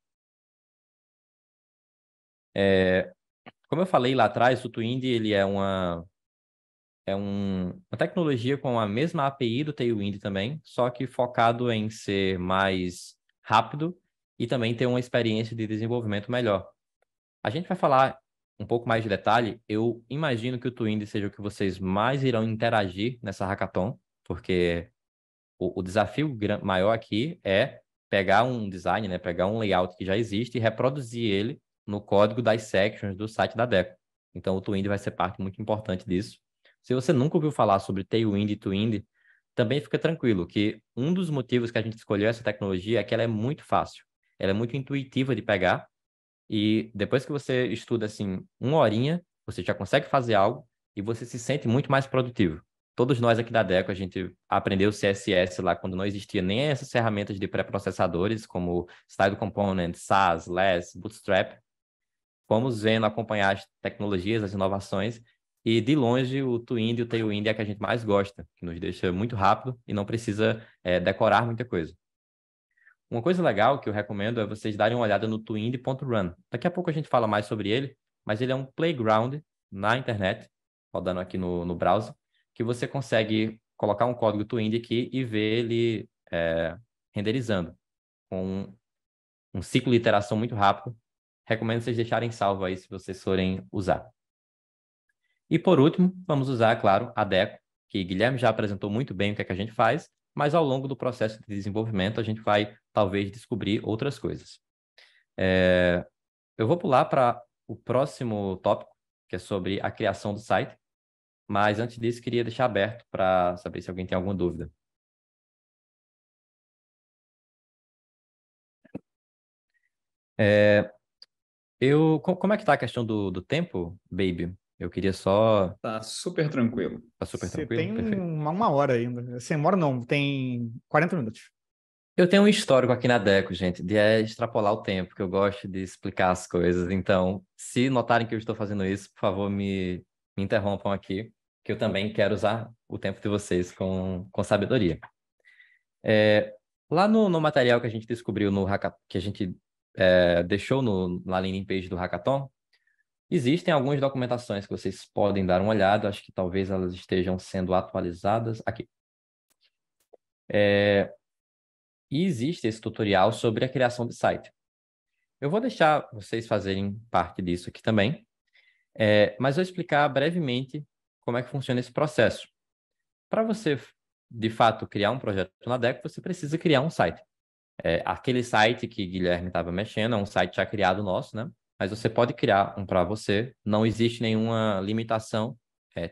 Como eu falei lá atrás, o Twindy ele é uma tecnologia com a mesma API do Tailwind também, só que focado em ser mais rápido e também ter uma experiência de desenvolvimento melhor. A gente vai falar um pouco mais de detalhe. Eu imagino que o Twindy seja o que vocês mais irão interagir nessa hackathon, porque o desafio maior aqui é pegar um design, né, pegar um layout que já existe e reproduzir ele no código das sections do site da Deco. Então, o Twindy vai ser parte muito importante disso. Se você nunca ouviu falar sobre Tailwind e Twindy, também fica tranquilo que um dos motivos que a gente escolheu essa tecnologia é que ela é muito fácil. Ela é muito intuitiva de pegar e depois que você estuda, assim, uma horinha, você já consegue fazer algo e você se sente muito mais produtivo. Todos nós aqui da Deco, a gente aprendeu CSS lá quando não existia nem essas ferramentas de pré-processadores, como Style Component, Sass, Less, Bootstrap. Fomos vendo, acompanhar as tecnologias, as inovações, e de longe o Twindy e o Tailwind é a que a gente mais gosta, que nos deixa muito rápido e não precisa decorar muita coisa. Uma coisa legal que eu recomendo é vocês darem uma olhada no twindy.run. Daqui a pouco a gente fala mais sobre ele, mas ele é um playground na internet, rodando aqui no browser, que você consegue colocar um código Twindy aqui e ver ele renderizando, com um ciclo de iteração muito rápido. Recomendo vocês deixarem salvo aí se vocês forem usar. E por último, vamos usar, claro, a Deco, que Guilherme já apresentou muito bem o que é que a gente faz, mas ao longo do processo de desenvolvimento a gente vai talvez descobrir outras coisas. Eu vou pular para o próximo tópico, que é sobre a criação do site, mas antes disso queria deixar aberto para saber se alguém tem alguma dúvida. Como é que está a questão do tempo, Baby? Eu queria só... Tá super tranquilo. Tá super Você tranquilo? tem Perfeito. uma hora ainda. Sem uma hora não, tem 40 minutos. Eu tenho um histórico aqui na Deco, gente, de extrapolar o tempo, que eu gosto de explicar as coisas. Então, se notarem que eu estou fazendo isso, por favor, me interrompam aqui, que eu também quero usar o tempo de vocês com sabedoria. Lá no material que a gente descobriu no hackathon, que a gente deixou na landing page do hackathon, existem algumas documentações que vocês podem dar uma olhada. Acho que talvez elas estejam sendo atualizadas aqui. E existe esse tutorial sobre a criação de site. Eu vou deixar vocês fazerem parte disso aqui também, mas vou explicar brevemente como é que funciona esse processo. Para você, de fato, criar um projeto na Deco, você precisa criar um site. Aquele site que Guilherme estava mexendo é um site já criado nosso, né? Mas você pode criar um para você, não existe nenhuma limitação.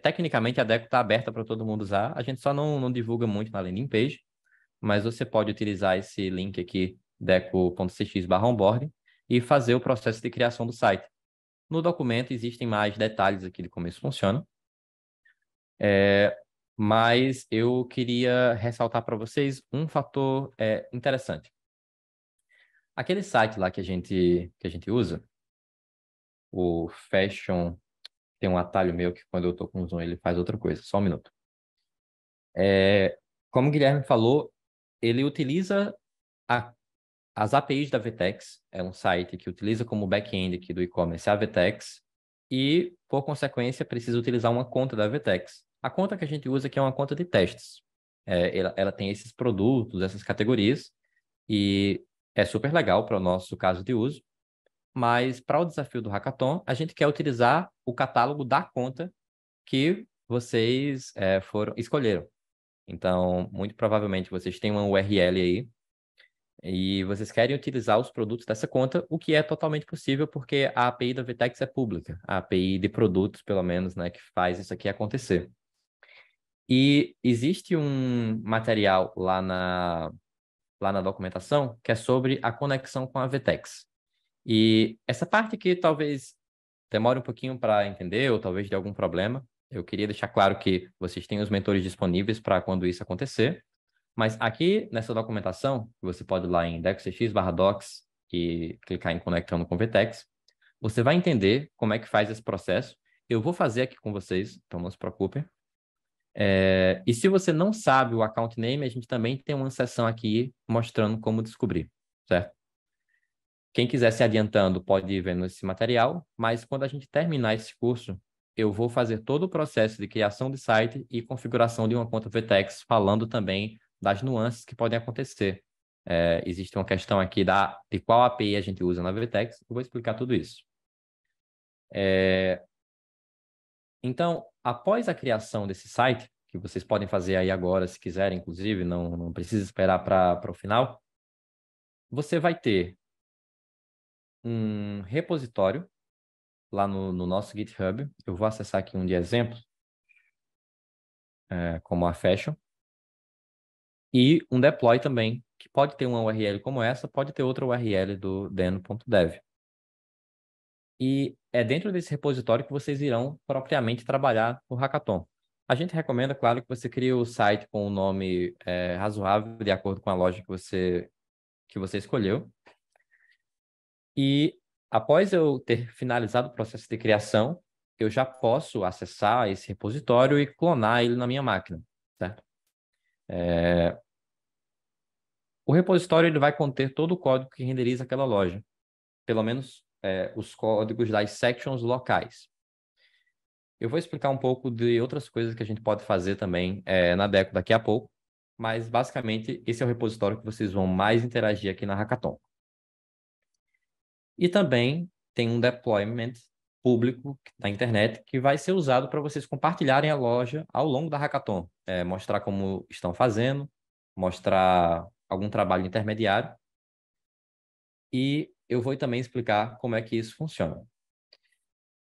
Tecnicamente, a Deco está aberta para todo mundo usar, a gente só não divulga muito na landing page, mas você pode utilizar esse link aqui, deco.cx/onboarding, e fazer o processo de criação do site. No documento existem mais detalhes aqui de como isso funciona, mas eu queria ressaltar para vocês um fator interessante. Aquele site lá que a gente usa, o Fashion, tem um atalho meu que quando eu estou com o zoom ele faz outra coisa, só um minuto. Como o Guilherme falou, ele utiliza as APIs da VTEX, é um site que utiliza como back-end aqui do e-commerce a VTEX e, por consequência, precisa utilizar uma conta da VTEX. A conta que a gente usa aqui é uma conta de testes. Ela tem esses produtos, essas categorias, e é super legal para o nosso caso de uso, mas para o desafio do Hackathon, a gente quer utilizar o catálogo da conta que vocês escolheram. Então, muito provavelmente, vocês têm uma URL aí e vocês querem utilizar os produtos dessa conta, o que é totalmente possível porque a API da VTEX é pública, a API de produtos, pelo menos, né, que faz isso aqui acontecer. E existe um material lá na documentação que é sobre a conexão com a VTEX. E essa parte que talvez demore um pouquinho para entender ou talvez de algum problema, eu queria deixar claro que vocês têm os mentores disponíveis para quando isso acontecer. Mas aqui nessa documentação, você pode ir lá em decocx/docs e clicar em Conectando com VTEX, você vai entender como é que faz esse processo. Eu vou fazer aqui com vocês, então não se preocupem. E se você não sabe o account name, a gente também tem uma seção aqui mostrando como descobrir, certo? Quem quiser se adiantando pode ir vendo esse material, mas quando a gente terminar esse curso, eu vou fazer todo o processo de criação de site e configuração de uma conta VTEX, falando também das nuances que podem acontecer. Existe uma questão aqui de qual API a gente usa na VTEX, eu vou explicar tudo isso. Então, após a criação desse site, que vocês podem fazer aí agora, se quiserem, inclusive, não precisa esperar para o final, você vai ter um repositório lá no nosso GitHub. Eu vou acessar aqui um de exemplo, como a Fashion, e um deploy também, que pode ter uma URL como essa, pode ter outra URL do den.dev. E é dentro desse repositório que vocês irão propriamente trabalhar o hackathon. A gente recomenda, claro, que você crie o site com um nome razoável, de acordo com a loja que você escolheu. E após eu ter finalizado o processo de criação, eu já posso acessar esse repositório e clonar ele na minha máquina, certo? O repositório ele vai conter todo o código que renderiza aquela loja, pelo menos os códigos das sections locais. Eu vou explicar um pouco de outras coisas que a gente pode fazer também na Deco daqui a pouco, mas basicamente esse é o repositório que vocês vão mais interagir aqui na Hackathon. E também tem um deployment público na internet que vai ser usado para vocês compartilharem a loja ao longo da Hackathon. Mostrar como estão fazendo, mostrar algum trabalho intermediário. E eu vou também explicar como é que isso funciona.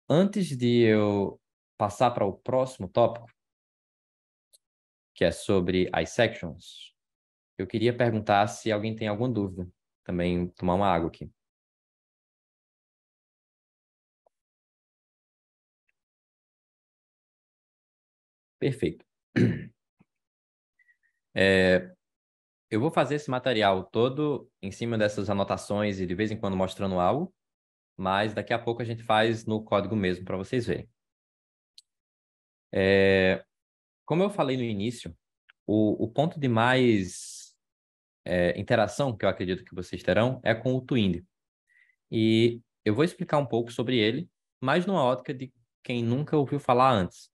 Antes de eu passar para o próximo tópico, que é sobre as sections, eu queria perguntar se alguém tem alguma dúvida. Também tomar uma água aqui. Perfeito. Eu vou fazer esse material todo em cima dessas anotações e de vez em quando mostrando algo, mas daqui a pouco a gente faz no código mesmo para vocês verem. Como eu falei no início, o ponto de mais interação que eu acredito que vocês terão é com o Twilio. E eu vou explicar um pouco sobre ele, mas numa ótica de quem nunca ouviu falar antes.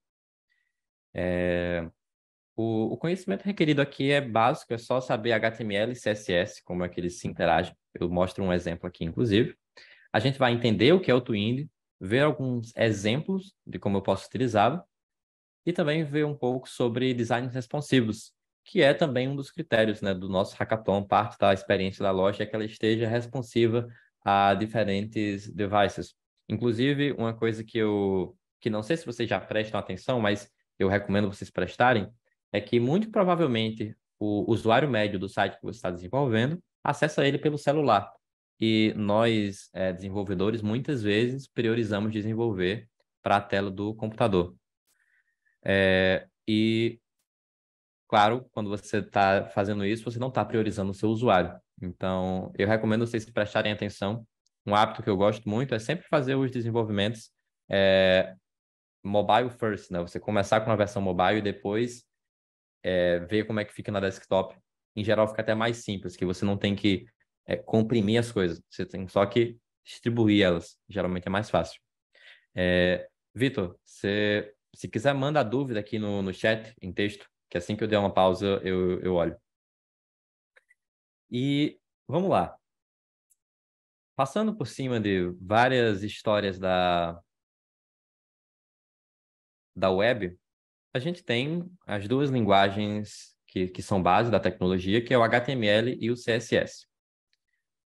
O conhecimento requerido aqui é básico, é só saber HTML e CSS, como é que eles se interagem. Eu mostro um exemplo aqui, inclusive. A gente vai entender o que é o Twilio, ver alguns exemplos de como eu posso utilizá-lo e também ver um pouco sobre designs responsivos, que é também um dos critérios, né, do nosso hackathon. Parte da experiência da loja é que ela esteja responsiva a diferentes devices. Inclusive, uma coisa que não sei se vocês já prestam atenção, mas eu recomendo vocês prestarem, é que muito provavelmente o usuário médio do site que você está desenvolvendo acessa ele pelo celular. E nós, desenvolvedores, muitas vezes priorizamos desenvolver para a tela do computador. E, claro, quando você está fazendo isso, você não está priorizando o seu usuário. Então, eu recomendo vocês prestarem atenção. Um hábito que eu gosto muito é sempre fazer os desenvolvimentos mobile first, né? Você começar com a versão mobile e depois ver como é que fica na desktop. Em geral, fica até mais simples, que você não tem que comprimir as coisas. Você tem só que distribuir elas. Geralmente é mais fácil. Vitor, se quiser, manda a dúvida aqui no chat, em texto, que assim que eu der uma pausa, eu olho. E vamos lá. Passando por cima de várias histórias da web, a gente tem as duas linguagens que são base da tecnologia, que é o HTML e o CSS.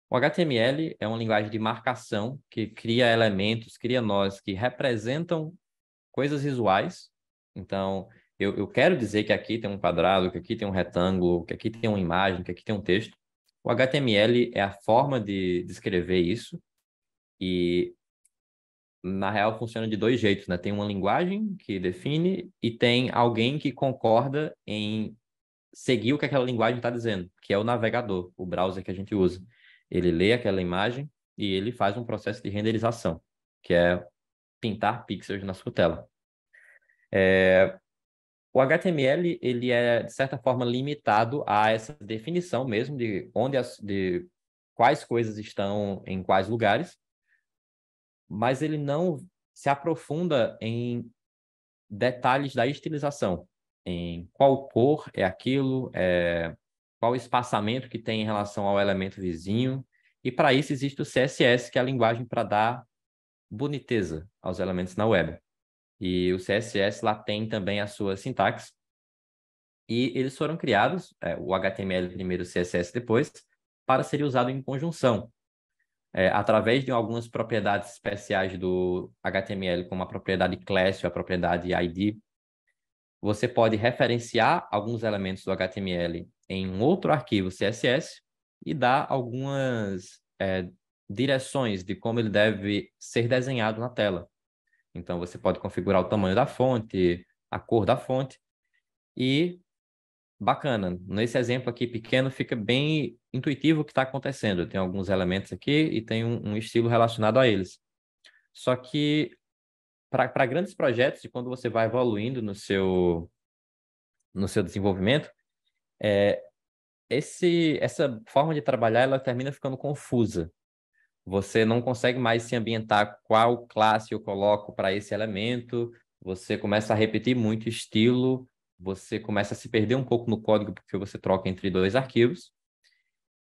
O HTML é uma linguagem de marcação que cria elementos, cria nós que representam coisas visuais. Então, eu quero dizer que aqui tem um quadrado, que aqui tem um retângulo, que aqui tem uma imagem, que aqui tem um texto. O HTML é a forma de escrever isso e, na real, funciona de dois jeitos, né? Tem uma linguagem que define e tem alguém que concorda em seguir o que aquela linguagem está dizendo, que é o navegador, o browser que a gente usa. Ele lê aquela imagem e ele faz um processo de renderização, que é pintar pixels na sua tela. O HTML ele é, de certa forma, limitado a essa definição mesmo de quais coisas estão em quais lugares, mas ele não se aprofunda em detalhes da estilização, em qual cor é aquilo, qual o espaçamento que tem em relação ao elemento vizinho. E para isso existe o CSS, que é a linguagem para dar boniteza aos elementos na web. E o CSS lá tem também a sua sintaxe. E eles foram criados, o HTML primeiro, o CSS depois, para ser usado em conjunção. Através de algumas propriedades especiais do HTML, como a propriedade class ou a propriedade ID, você pode referenciar alguns elementos do HTML em um outro arquivo CSS e dar algumas direções de como ele deve ser desenhado na tela. Então, você pode configurar o tamanho da fonte, a cor da fonte e, bacana, nesse exemplo aqui pequeno fica bem intuitivo o que está acontecendo. Tem alguns elementos aqui e tem um estilo relacionado a eles. Só que para grandes projetos, e quando você vai evoluindo no seu desenvolvimento, essa forma de trabalhar ela termina ficando confusa. Você não consegue mais se ambientar qual classe eu coloco para esse elemento, você começa a repetir muito estilo, você começa a se perder um pouco no código porque você troca entre dois arquivos,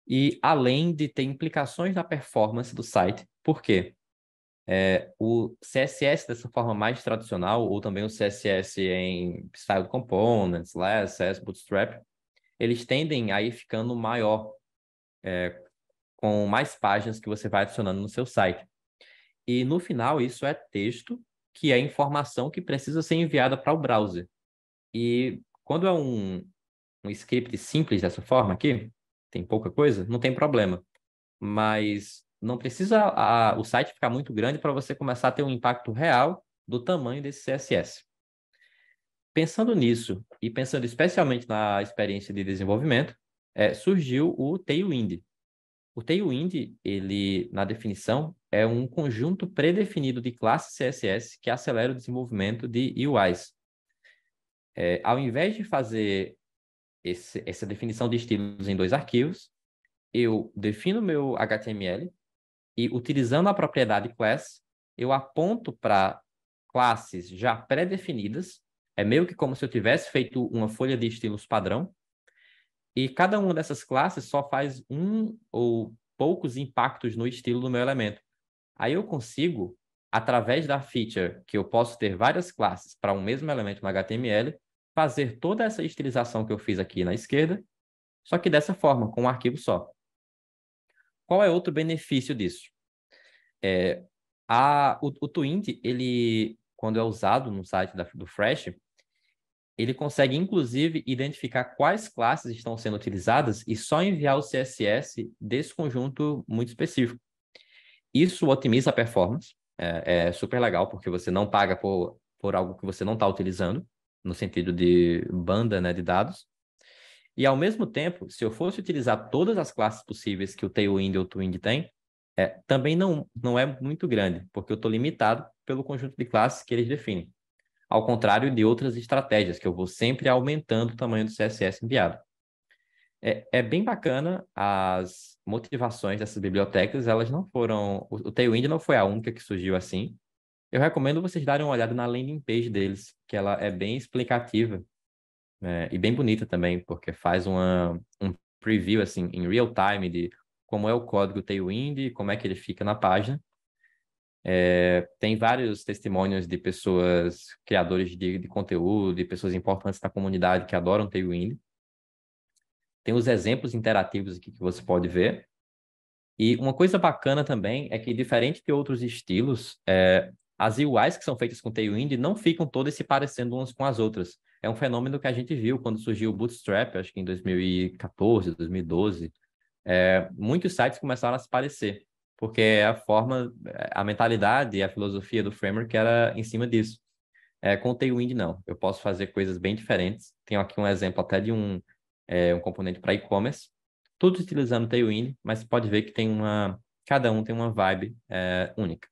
e além de ter implicações na performance do site. Por quê? O CSS dessa forma mais tradicional, ou também o CSS em Style Components, Less, CSS Bootstrap, eles tendem a ir ficando maior, com mais páginas que você vai adicionando no seu site. E no final, isso é texto, que é informação que precisa ser enviada para o browser. E quando é um script simples dessa forma aqui, tem pouca coisa, não tem problema. Mas não precisa o site ficar muito grande para você começar a ter um impacto real do tamanho desse CSS. Pensando nisso, e pensando especialmente na experiência de desenvolvimento, surgiu o Tailwind. O Tailwind, ele, na definição, é um conjunto pré-definido de classes CSS que acelera o desenvolvimento de UIs. Ao invés de fazer essa definição de estilos em dois arquivos, eu defino meu HTML e, utilizando a propriedade class, eu aponto para classes já pré-definidas. É meio que como se eu tivesse feito uma folha de estilos padrão, e cada uma dessas classes só faz um ou poucos impactos no estilo do meu elemento. Aí eu consigo, através da feature que eu posso ter várias classes para um mesmo elemento no HTML, fazer toda essa estilização que eu fiz aqui na esquerda, só que dessa forma, com um arquivo só. Qual é outro benefício disso? O Twint, ele, quando é usado no site do Fresh, ele consegue, inclusive, identificar quais classes estão sendo utilizadas e só enviar o CSS desse conjunto muito específico. Isso otimiza a performance, é super legal, porque você não paga por algo que você não está utilizando, no sentido de banda, né, de dados. E, ao mesmo tempo, se eu fosse utilizar todas as classes possíveis que o Tailwind ou o Twin tem, também não é muito grande, porque eu estou limitado pelo conjunto de classes que eles definem. Ao contrário de outras estratégias, que eu vou sempre aumentando o tamanho do CSS enviado. É bem bacana as motivações dessas bibliotecas, elas não foram... O Tailwind não foi a única que surgiu assim. Eu recomendo vocês darem uma olhada na landing page deles, que ela é bem explicativa, e bem bonita também, porque faz um preview assim, em real time de como é o código Tailwind, como é que ele fica na página. Tem vários testemunhos de pessoas, criadores de conteúdo, de pessoas importantes da comunidade que adoram Tailwind. Tem os exemplos interativos aqui que você pode ver. E uma coisa bacana também é que, diferente de outros estilos, as UIs que são feitas com Tailwind não ficam todas se parecendo umas com as outras. É um fenômeno que a gente viu quando surgiu o Bootstrap, acho que em 2014, 2012. Muitos sites começaram a se parecer, porque a mentalidade e a filosofia do framework era em cima disso. Com o Tailwind, não. Eu posso fazer coisas bem diferentes. Tenho aqui um exemplo até de um componente para e-commerce, tudo utilizando Tailwind, mas você pode ver que cada um tem uma vibe única.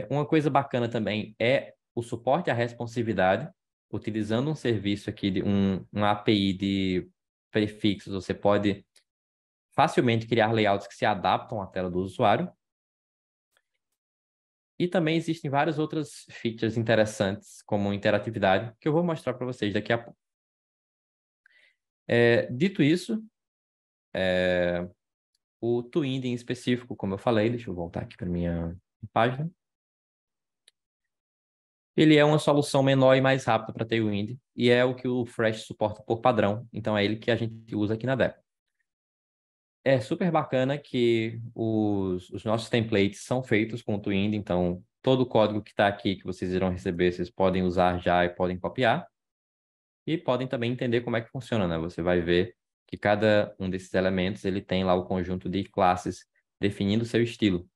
Uma coisa bacana também é o suporte à responsividade, utilizando um serviço aqui, uma API de prefixos, você pode facilmente criar layouts que se adaptam à tela do usuário. E também existem várias outras features interessantes, como interatividade, que eu vou mostrar para vocês daqui a pouco. Dito isso, o Twindy em específico, como eu falei, deixa eu voltar aqui para minha página. Ele é uma solução menor e mais rápida para Tailwind, e é o que o Fresh suporta por padrão, então é ele que a gente usa aqui na Deco. É super bacana que os nossos templates são feitos com o Twindy, então todo o código que está aqui, que vocês irão receber, vocês podem usar já e podem copiar. E podem também entender como é que funciona, né? Você vai ver que cada um desses elementos, ele tem lá o conjunto de classes definindo o seu estilo.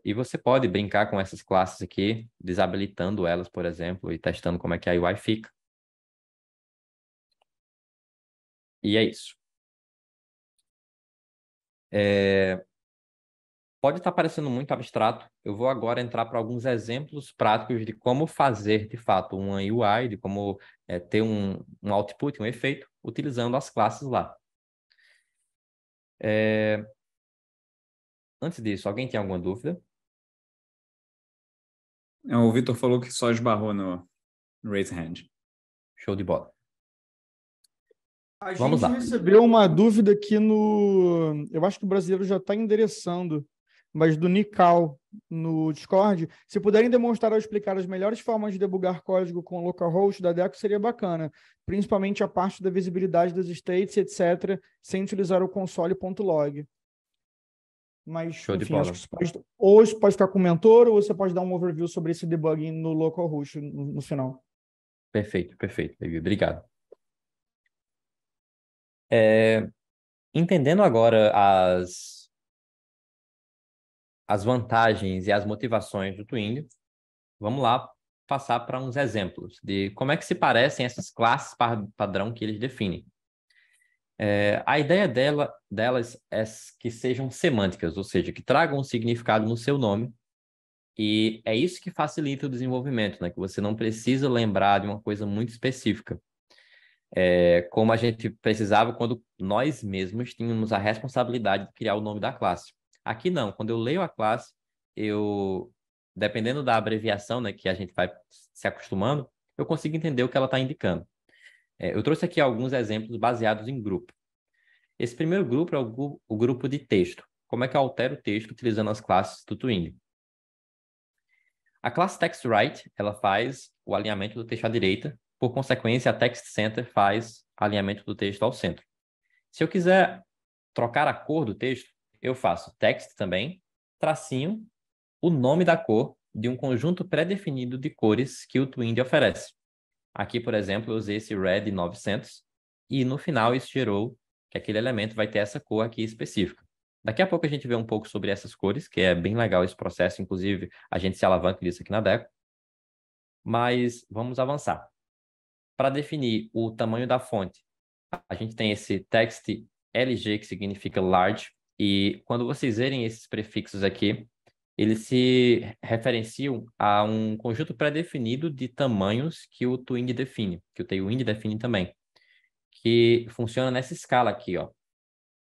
E você pode brincar com essas classes aqui, desabilitando elas, por exemplo, e testando como é que a UI fica. E é isso. Pode estar parecendo muito abstrato. Eu vou agora entrar para alguns exemplos práticos de como fazer, de fato, uma UI, de como ter um output, um efeito, utilizando as classes lá. Antes disso, alguém tem alguma dúvida? O Vitor falou que só esbarrou no raise hand. Show de bola. A Vamos gente lá. recebeu uma dúvida aqui no... Eu acho que o brasileiro já está endereçando, mas do Nical no Discord. Se puderem demonstrar ou explicar as melhores formas de debugar código com o localhost da Deco, seria bacana. Principalmente a parte da visibilidade das states, etc., sem utilizar o console.log. Mas, Show de enfim, bola. acho que isso pode ficar com o mentor, ou você pode dar um overview sobre esse debugging no localhost no final. Perfeito, perfeito, Levi. Obrigado. Entendendo agora as vantagens e as motivações do Twindy, vamos lá passar para uns exemplos de como é que se parecem essas classes padrão que eles definem. A ideia delas é que sejam semânticas, ou seja, que tragam um significado no seu nome, e é isso que facilita o desenvolvimento, né? Que você não precisa lembrar de uma coisa muito específica. Como a gente precisava quando nós mesmos tínhamos a responsabilidade de criar o nome da classe. Aqui não, quando eu leio a classe, dependendo da abreviação, né, que a gente vai se acostumando, eu consigo entender o que ela está indicando. Eu trouxe aqui alguns exemplos baseados em grupo. Esse primeiro grupo é o grupo de texto. Como é que eu altero o texto utilizando as classes do Twindy? A classe TextWrite, ela faz o alinhamento do texto à direita. Por consequência, a TextCenter faz alinhamento do texto ao centro. Se eu quiser trocar a cor do texto, eu faço text também, tracinho, o nome da cor de um conjunto pré-definido de cores que o Twindy oferece. Aqui, por exemplo, eu usei esse Red 900 e no final isso gerou que aquele elemento vai ter essa cor aqui específica. Daqui a pouco a gente vê um pouco sobre essas cores, que é bem legal esse processo, inclusive a gente se alavanca disso aqui na Deco. Mas vamos avançar. Para definir o tamanho da fonte, a gente tem esse text LG, que significa large, e quando vocês verem esses prefixos aqui, eles se referenciam a um conjunto pré-definido de tamanhos que o Twindy define, que o Tailwind define também, que funciona nessa escala aqui, ó.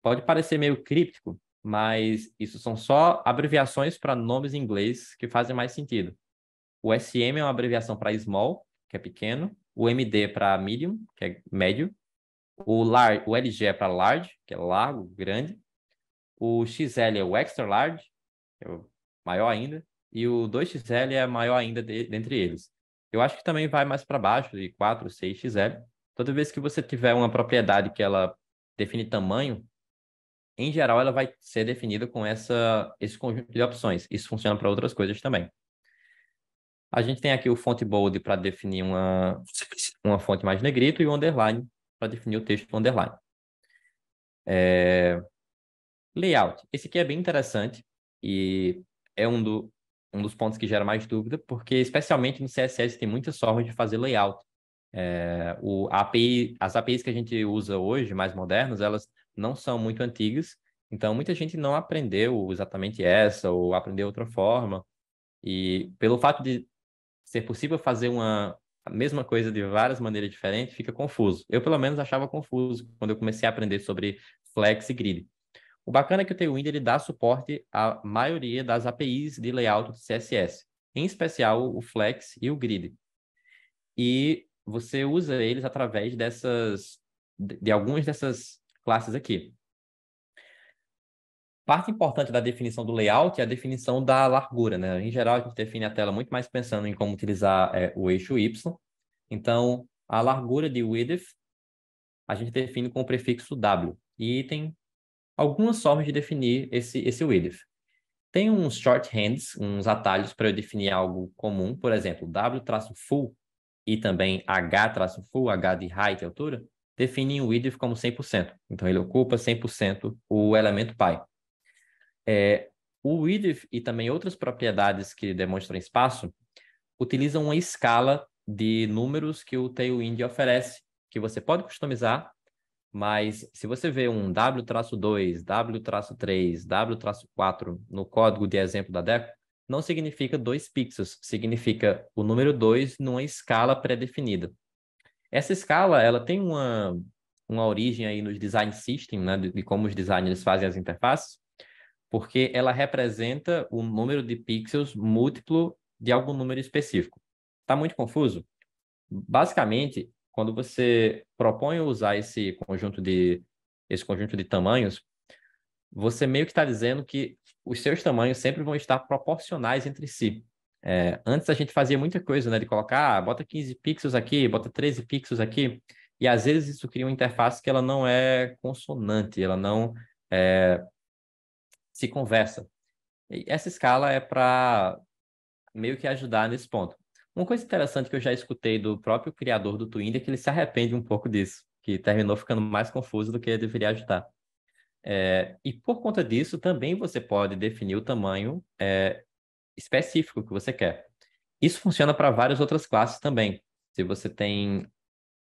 Pode parecer meio críptico, mas isso são só abreviações para nomes em inglês que fazem mais sentido. O SM é uma abreviação para small, que é pequeno, o MD para medium, que é médio, o LG é para large, que é largo, grande, o XL é o extra large, que é o maior ainda, e o 2XL é maior ainda dentre eles. Eu acho que também vai mais para baixo, de 4, 6XL. Toda vez que você tiver uma propriedade que ela define tamanho, em geral ela vai ser definida com esse conjunto de opções. Isso funciona para outras coisas também. A gente tem aqui o font bold para definir uma fonte mais negrito e o underline para definir o texto underline. Layout. Esse aqui é bem interessante e é um dos pontos que gera mais dúvida, porque especialmente no CSS tem muitas formas de fazer layout. As APIs que a gente usa hoje, mais modernas, elas não são muito antigas, então muita gente não aprendeu exatamente essa ou aprendeu outra forma. E pelo fato de ser possível fazer a mesma coisa de várias maneiras diferentes, fica confuso. Eu, pelo menos, achava confuso quando eu comecei a aprender sobre Flex e Grid. O bacana é que o Tailwind ele dá suporte à maioria das APIs de layout de CSS, em especial o Flex e o Grid. E você usa eles através de algumas dessas classes aqui. Parte importante da definição do layout é a definição da largura, né? Em geral, a gente define a tela muito mais pensando em como utilizar o eixo Y. Então, a largura de width a gente define com o prefixo W. E tem algumas formas de definir esse width. Tem uns shorthands, uns atalhos para eu definir algo comum, por exemplo, W-full e também H-full, H de height, altura, definem o width como 100%. Então, ele ocupa 100% o elemento pi. O width e também outras propriedades que demonstram espaço utilizam uma escala de números que o Tailwind oferece, que você pode customizar, mas se você vê um W-2, W-3, W-4 no código de exemplo da Deco, não significa 2 pixels, significa o número 2 numa escala pré-definida. Essa escala, ela tem uma origem aí nos design system, né, de como os designers fazem as interfaces, porque ela representa o número de pixels múltiplo de algum número específico. Está muito confuso? Basicamente, quando você propõe usar esse conjunto de tamanhos, você meio que está dizendo que os seus tamanhos sempre vão estar proporcionais entre si. Antes a gente fazia muita coisa, né? De colocar, bota 15 pixels aqui, bota 13 pixels aqui, e às vezes isso cria uma interface que ela não é consonante, ela não se conversa. E essa escala é para meio que ajudar nesse ponto. Uma coisa interessante que eu já escutei do próprio criador do Twin é que ele se arrepende um pouco disso, que terminou ficando mais confuso do que deveria ajudar. E por conta disso, também você pode definir o tamanho específico que você quer. Isso funciona para várias outras classes também. Se você tem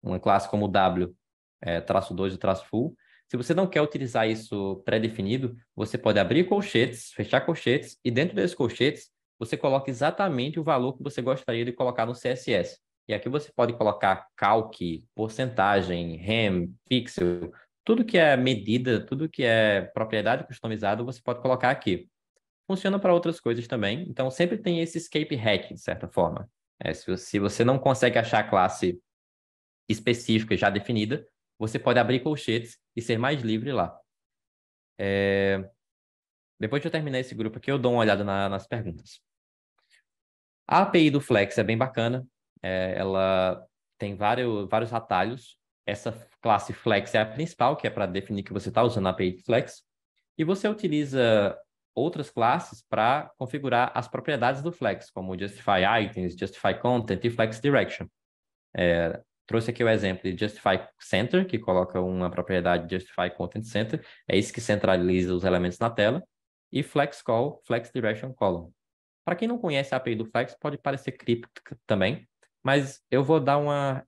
uma classe como W, -2 e -full, se você não quer utilizar isso pré-definido, você pode abrir colchetes, fechar colchetes, e dentro desses colchetes, você coloca exatamente o valor que você gostaria de colocar no CSS. E aqui você pode colocar calc, porcentagem, rem, pixel, tudo que é medida, tudo que é propriedade customizada, você pode colocar aqui. Funciona para outras coisas também. Então, sempre tem esse escape hatch, de certa forma. Se você não consegue achar a classe específica já definida, você pode abrir colchetes e ser mais livre lá. Depois de eu terminar esse grupo aqui, eu dou uma olhada nas perguntas. A API do Flex é bem bacana. Ela tem vários atalhos. Essa classe Flex é a principal, que é para definir que você está usando a API do Flex. E você utiliza outras classes para configurar as propriedades do Flex, como Justify Items, Justify Content e Flex Direction. Trouxe aqui o exemplo de Justify Center, que coloca uma propriedade Justify Content Center. É isso que centraliza os elementos na tela. E Flex Call, Flex Direction Column. Para quem não conhece a API do Flex, pode parecer críptica também, mas eu vou dar uma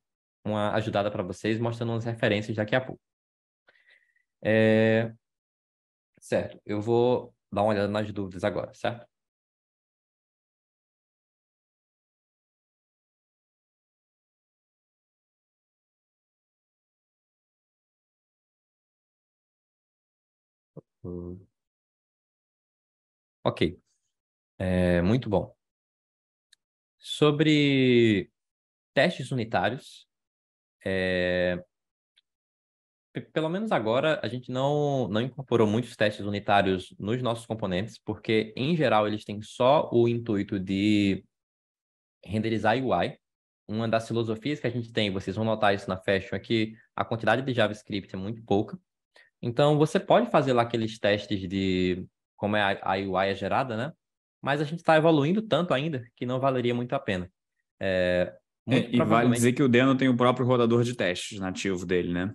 ajudada para vocês, mostrando umas referências daqui a pouco. Certo, eu vou dar uma olhada nas dúvidas agora, certo? Ok, muito bom. Sobre testes unitários, pelo menos agora, a gente não incorporou muitos testes unitários nos nossos componentes, porque, em geral, eles têm só o intuito de renderizar UI. Uma das filosofias que a gente tem, vocês vão notar isso na Fashion, é que a quantidade de JavaScript é muito pouca. Então, você pode fazer lá aqueles testes de como a UI é gerada, né? Mas a gente está evoluindo tanto ainda que não valeria muito a pena. Muito E vale provavelmente... dizer que o Deno tem o próprio rodador de testes nativo dele, né?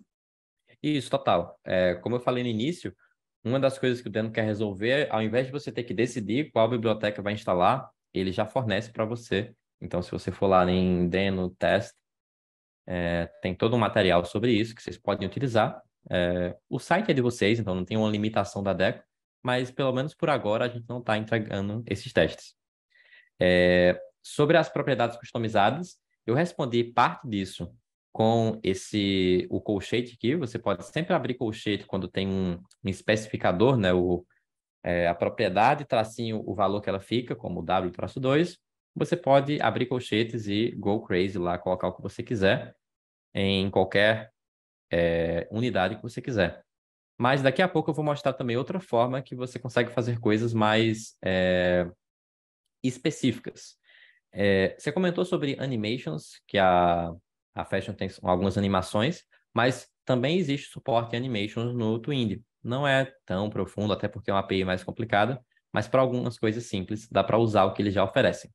Isso, total. Como eu falei no início, uma das coisas que o Deno quer resolver, ao invés de você ter que decidir qual biblioteca vai instalar, ele já fornece para você. Então, se você for lá em Deno Test, tem todo um material sobre isso que vocês podem utilizar. O site é de vocês, então não tem uma limitação da Deco, mas pelo menos por agora a gente não está entregando esses testes. Sobre as propriedades customizadas, eu respondi parte disso com o colchete aqui. Você pode sempre abrir colchete quando tem um especificador, né? A propriedade, tracinho, o valor que ela fica, como W-2. Você pode abrir colchetes e go crazy lá, colocar o que você quiser em qualquer unidade que você quiser. Mas daqui a pouco eu vou mostrar também outra forma que você consegue fazer coisas mais específicas. Você comentou sobre animations, que a Fashion tem algumas animações, mas também existe suporte em animations no Twindy. Não é tão profundo, até porque é uma API mais complicada, mas para algumas coisas simples dá para usar o que eles já oferecem.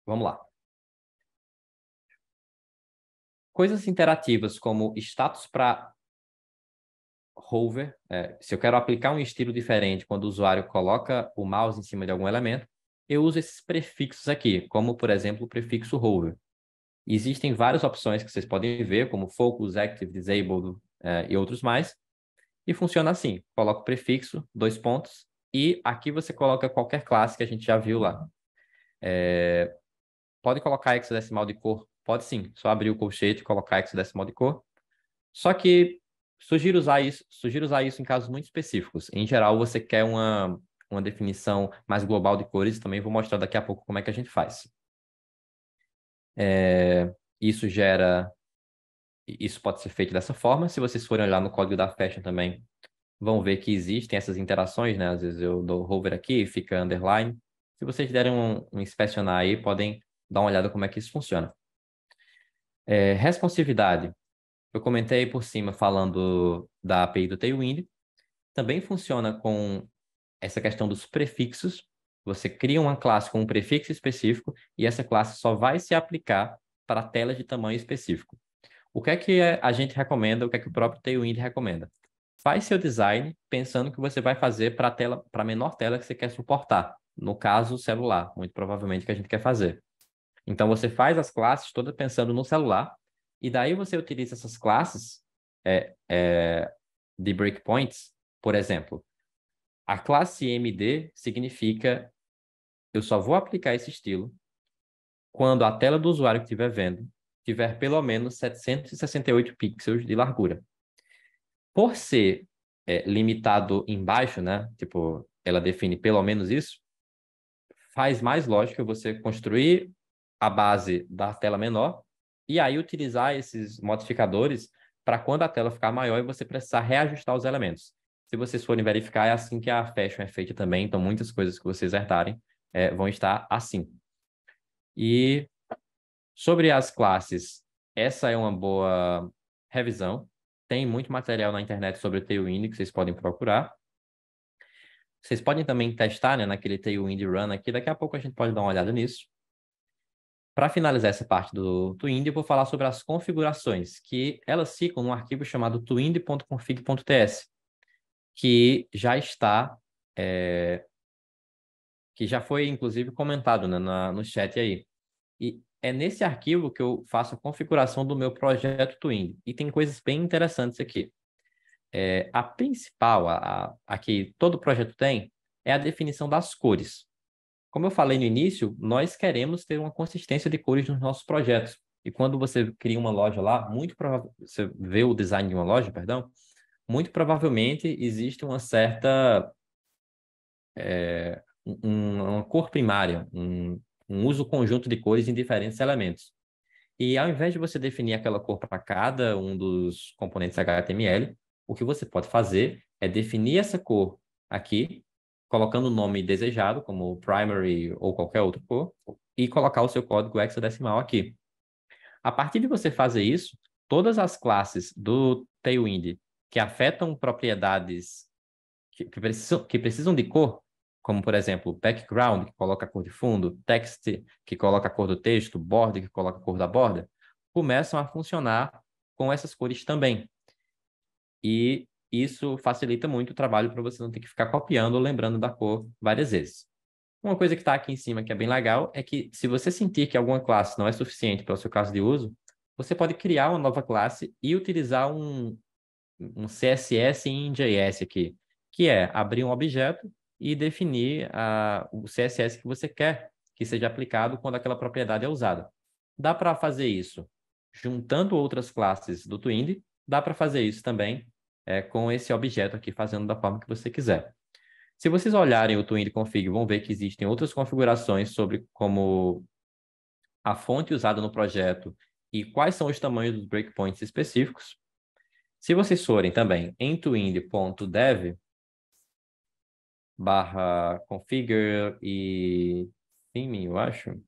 Vamos lá. Coisas interativas como status para hover. Se eu quero aplicar um estilo diferente quando o usuário coloca o mouse em cima de algum elemento, eu uso esses prefixos aqui, como, por exemplo, o prefixo hover. Existem várias opções que vocês podem ver, como Focus, Active, Disabled e outros mais. E funciona assim. Coloca o prefixo, 2 pontos, e aqui você coloca qualquer classe que a gente já viu lá. Pode colocar hexadecimal de cor? Pode sim. Só abrir o colchete e colocar hexadecimal de cor. Só que sugiro usar isso em casos muito específicos. Em geral, você quer uma definição mais global de cores. Também vou mostrar daqui a pouco como é que a gente faz. Isso pode ser feito dessa forma. Se vocês forem olhar no código da Fashion também, vão ver que existem essas interações, né? Às vezes eu dou hover aqui, fica underline. Se vocês derem um inspecionar aí, podem dar uma olhada como é que isso funciona. Responsividade. Eu comentei por cima falando da API do Tailwind. Também funciona com essa questão dos prefixos. Você cria uma classe com um prefixo específico e essa classe só vai se aplicar para telas de tamanho específico. O que é que a gente recomenda, o que é que o próprio Tailwind recomenda? Faz seu design pensando que você vai fazer para a menor tela que você quer suportar. No caso, o celular, muito provavelmente que a gente quer fazer. Então, você faz as classes todas pensando no celular, e daí você utiliza essas classes de breakpoints. Por exemplo, a classe MD significa eu só vou aplicar esse estilo quando a tela do usuário que estiver vendo tiver pelo menos 768 pixels de largura. Por ser limitado embaixo, né? Tipo, ela define pelo menos isso, faz mais lógica você construir a base da tela menor e aí utilizar esses modificadores para quando a tela ficar maior e você precisar reajustar os elementos. Se vocês forem verificar, é assim que a Fashion é feita também, então muitas coisas que vocês herdarem vão estar assim. E sobre as classes, essa é uma boa revisão. Tem muito material na internet sobre o Tailwind que vocês podem procurar. Vocês podem também testar, né, naquele Tailwind Run aqui. Daqui a pouco a gente pode dar uma olhada nisso. Para finalizar essa parte do Twindy, eu vou falar sobre as configurações, que elas ficam num arquivo chamado twindy.config.ts, que já está, que já foi inclusive comentado, né, no chat aí. E é nesse arquivo que eu faço a configuração do meu projeto Twindy. E tem coisas bem interessantes aqui. A principal, a que todo projeto tem, é a definição das cores. Como eu falei no início, nós queremos ter uma consistência de cores nos nossos projetos. E quando você cria uma loja lá, você vê o design de uma loja, perdão, muito provavelmente existe uma certa uma cor primária, um uso conjunto de cores em diferentes elementos. E ao invés de você definir aquela cor para cada um dos componentes HTML, o que você pode fazer é definir essa cor aqui, colocando o nome desejado, como primary ou qualquer outra cor, e colocar o seu código hexadecimal aqui. A partir de você fazer isso, todas as classes do Tailwind que afetam propriedades que precisam de cor, como, por exemplo, background, que coloca a cor de fundo, text, que coloca a cor do texto, border, que coloca a cor da borda, começam a funcionar com essas cores também. E isso facilita muito o trabalho para você não ter que ficar copiando ou lembrando da cor várias vezes. Uma coisa que está aqui em cima que é bem legal é que se você sentir que alguma classe não é suficiente para o seu caso de uso, você pode criar uma nova classe e utilizar um CSS em JS aqui, que é abrir um objeto e definir o CSS que você quer que seja aplicado quando aquela propriedade é usada. Dá para fazer isso juntando outras classes do Twindy, dá para fazer isso também com esse objeto aqui, fazendo da forma que você quiser. Se vocês olharem o Twindy Config, vão ver que existem outras configurações sobre como a fonte usada no projeto e quais são os tamanhos dos breakpoints específicos. Se vocês forem também em twindy.dev /configure e theme, eu acho.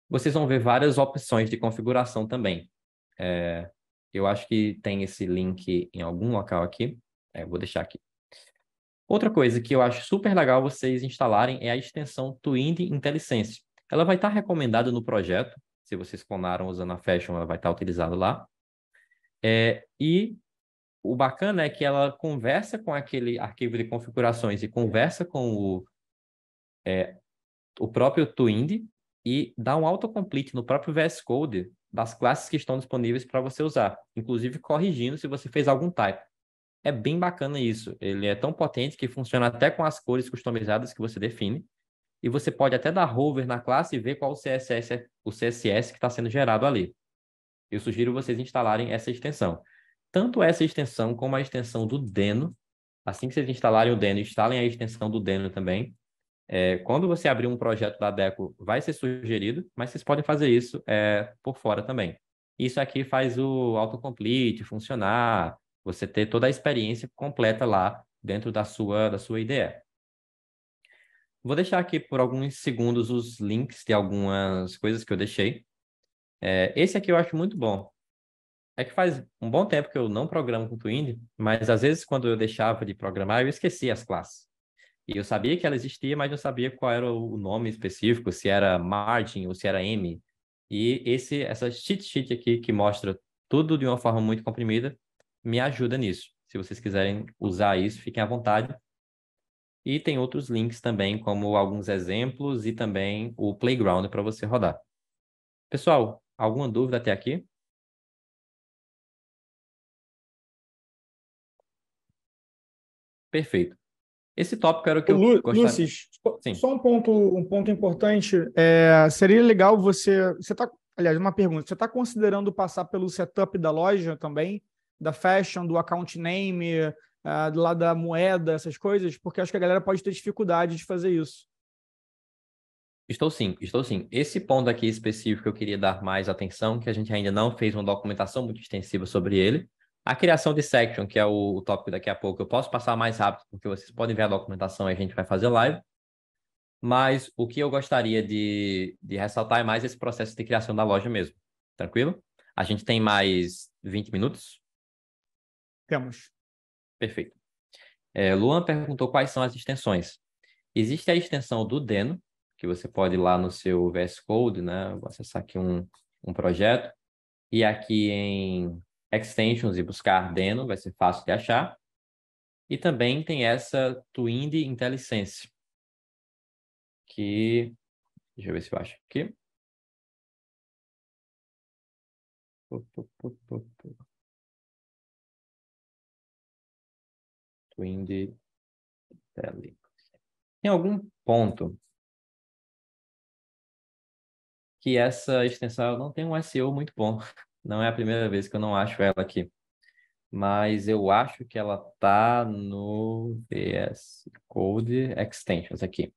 Vocês vão ver várias opções de configuração também. Eu acho que tem esse link em algum local aqui. Vou deixar aqui. Outra coisa que eu acho super legal vocês instalarem é a extensão Twindy IntelliSense. Ela vai estar recomendada no projeto. Se vocês clonaram usando a Fashion, ela vai estar utilizada lá. E o bacana é que ela conversa com aquele arquivo de configurações e conversa com o próprio Twindy e dá um autocomplete no próprio VS Code das classes que estão disponíveis para você usar, inclusive corrigindo se você fez algum typo. É bem bacana isso. Ele é tão potente que funciona até com as cores customizadas que você define. E você pode até dar hover na classe e ver qual o CSS que está sendo gerado ali. Eu sugiro vocês instalarem essa extensão. Tanto essa extensão como a extensão do Deno. Assim que vocês instalarem o Deno, instalem a extensão do Deno também. Quando você abrir um projeto da Deco, vai ser sugerido, mas vocês podem fazer isso por fora também. Isso aqui faz o autocomplete funcionar, você ter toda a experiência completa lá dentro da sua IDE. Vou deixar aqui por alguns segundos os links de algumas coisas que eu deixei. Esse aqui eu acho muito bom. É que faz um bom tempo que eu não programo com Twindy, mas às vezes quando eu deixava de programar, eu esquecia as classes. E eu sabia que ela existia, mas não sabia qual era o nome específico, se era margin ou se era M. E essa cheat sheet aqui, que mostra tudo de uma forma muito comprimida, me ajuda nisso. Se vocês quiserem usar isso, fiquem à vontade. E tem outros links também, como alguns exemplos e também o Playground para você rodar. Pessoal, alguma dúvida até aqui? Perfeito. Esse tópico era o que eu gostaria... Lucis, Sim. só um ponto importante. Seria legal você tá, aliás, uma pergunta. Você está considerando passar pelo setup da loja também, da fashion, do account name, do lado da moeda, essas coisas? Porque acho que a galera pode ter dificuldade de fazer isso. Estou sim. Esse ponto aqui específico eu queria dar mais atenção, que a gente ainda não fez uma documentação muito extensiva sobre ele. A criação de section, que é o tópico daqui a pouco, eu posso passar mais rápido, porque vocês podem ver a documentação e a gente vai fazer live. Mas o que eu gostaria de ressaltar é mais esse processo de criação da loja mesmo. Tranquilo? A gente tem mais 20 minutos? Temos. Perfeito. Luan perguntou quais são as extensões. Existe a extensão do Deno, que você pode ir lá no seu VS Code, né? Vou acessar aqui um projeto. E aqui em Extensions e buscar Deno, vai ser fácil de achar. E também tem essa Twindy IntelliSense, que... Deixa eu ver se eu acho aqui. Twindy IntelliSense. Tem algum ponto que essa extensão não tem um SEO muito bom. Não é a primeira vez que eu não acho ela aqui. Mas eu acho que ela está no VS Code Extensions aqui.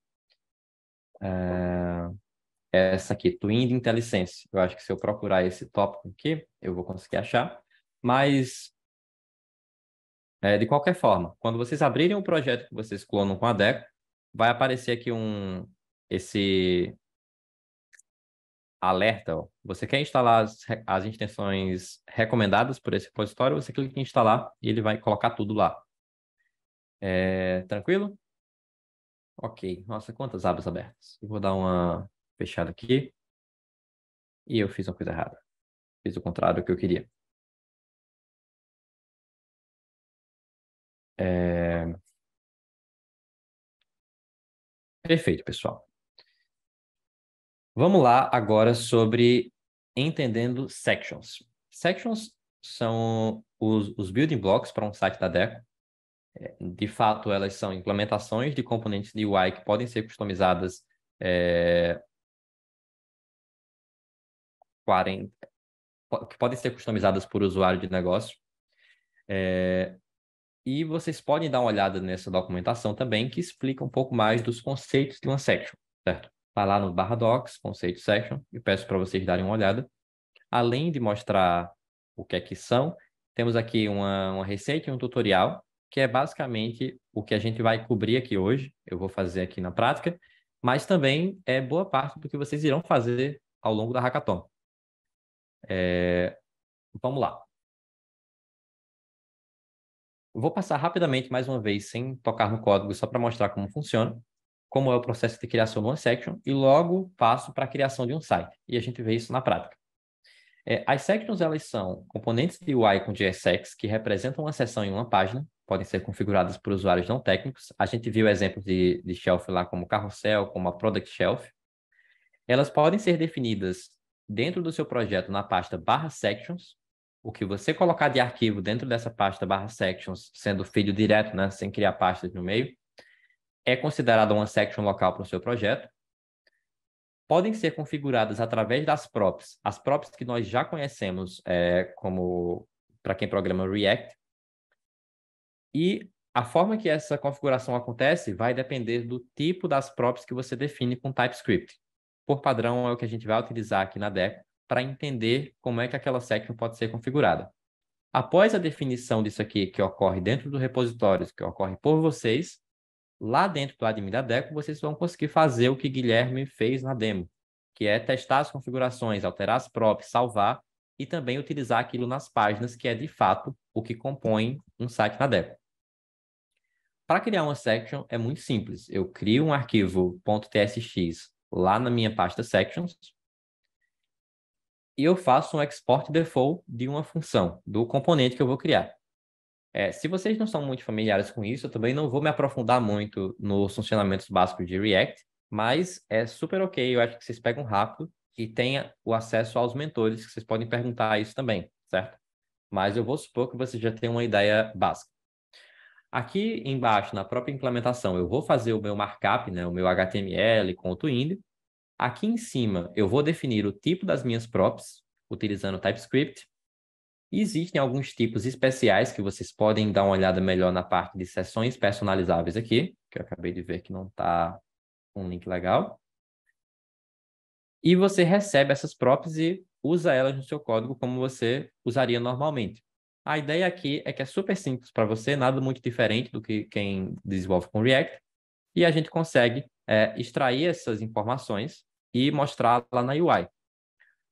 Essa aqui, Twindy IntelliSense. Eu acho que se eu procurar esse tópico aqui, eu vou conseguir achar. Mas, de qualquer forma, quando vocês abrirem o projeto que vocês clonam com a Deco, vai aparecer aqui esse alerta. Ó. Você quer instalar as extensões recomendadas por esse repositório, você clica em instalar e ele vai colocar tudo lá. Tranquilo? Ok. Nossa, quantas abas abertas. Eu vou dar uma fechada aqui. E eu fiz uma coisa errada. Fiz o contrário do que eu queria. Perfeito, pessoal. Vamos lá agora sobre entendendo sections. Sections são os building blocks para um site da Deco. De fato, elas são implementações de componentes de UI que podem ser customizadas 40, que podem ser customizadas por usuário de negócio. E vocês podem dar uma olhada nessa documentação também, que explica um pouco mais dos conceitos de uma section, certo? Vai lá no /docs, conceito section, e peço para vocês darem uma olhada. Além de mostrar o que é que são, temos aqui uma receita e um tutorial, que é basicamente o que a gente vai cobrir aqui hoje. Eu vou fazer aqui na prática, mas também é boa parte do que vocês irão fazer ao longo da Hackathon. Vamos lá. Vou passar rapidamente mais uma vez, sem tocar no código, só para mostrar como funciona, como é o processo de criação de uma section, e logo passo para a criação de um site. E a gente vê isso na prática. As sections, elas são componentes de UI com JSX que representam uma seção em uma página, podem ser configuradas por usuários não técnicos. A gente viu exemplos de shelf lá como carrossel, como a product shelf. Elas podem ser definidas dentro do seu projeto na pasta /sections. O que você colocar de arquivo dentro dessa pasta /sections, sendo feed direto, né, sem criar pastas no meio, é considerada uma section local para o seu projeto. Podem ser configuradas através das props. As props que nós já conhecemos como para quem programa React. E a forma que essa configuração acontece vai depender do tipo das props que você define com TypeScript. Por padrão, é o que a gente vai utilizar aqui na Deco para entender como é que aquela section pode ser configurada. Após a definição disso aqui, que ocorre dentro do repositório, que ocorre por vocês, lá dentro do admin da Deco, vocês vão conseguir fazer o que Guilherme fez na demo, que é testar as configurações, alterar as props, salvar e também utilizar aquilo nas páginas, que é de fato o que compõe um site na Deco. Para criar uma section é muito simples. Eu crio um arquivo .tsx lá na minha pasta sections e eu faço um export default de uma função, do componente que eu vou criar. Se vocês não são muito familiares com isso, eu também não vou me aprofundar muito nos funcionamentos básicos de React, mas é super ok, eu acho que vocês pegam rápido e tenham o acesso aos mentores, que vocês podem perguntar isso também, certo? Mas eu vou supor que vocês já têm uma ideia básica. Aqui embaixo, na própria implementação, eu vou fazer o meu markup, né, o meu HTML com o Twilio. Aqui em cima, eu vou definir o tipo das minhas props, utilizando o TypeScript. E existem alguns tipos especiais que vocês podem dar uma olhada melhor na parte de seções personalizáveis aqui, que eu acabei de ver que não está um link legal. E você recebe essas props e usa elas no seu código como você usaria normalmente. A ideia aqui é que é super simples para você, nada muito diferente do que quem desenvolve com React. E a gente consegue extrair essas informações e mostrar lá na UI.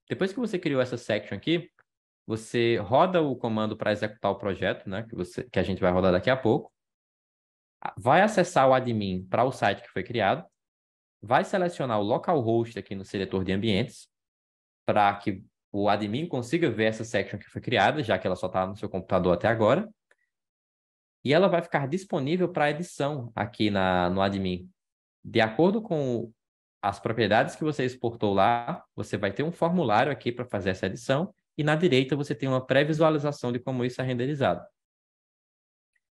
Depois que você criou essa section aqui, você roda o comando para executar o projeto, né, que a gente vai rodar daqui a pouco. Vai acessar o admin para o site que foi criado. Vai selecionar o localhost aqui no seletor de ambientes para que o admin consiga ver essa section que foi criada, já que ela só está no seu computador até agora. E ela vai ficar disponível para edição aqui no admin. De acordo com as propriedades que você exportou lá, você vai ter um formulário aqui para fazer essa edição. E na direita você tem uma pré-visualização de como isso é renderizado.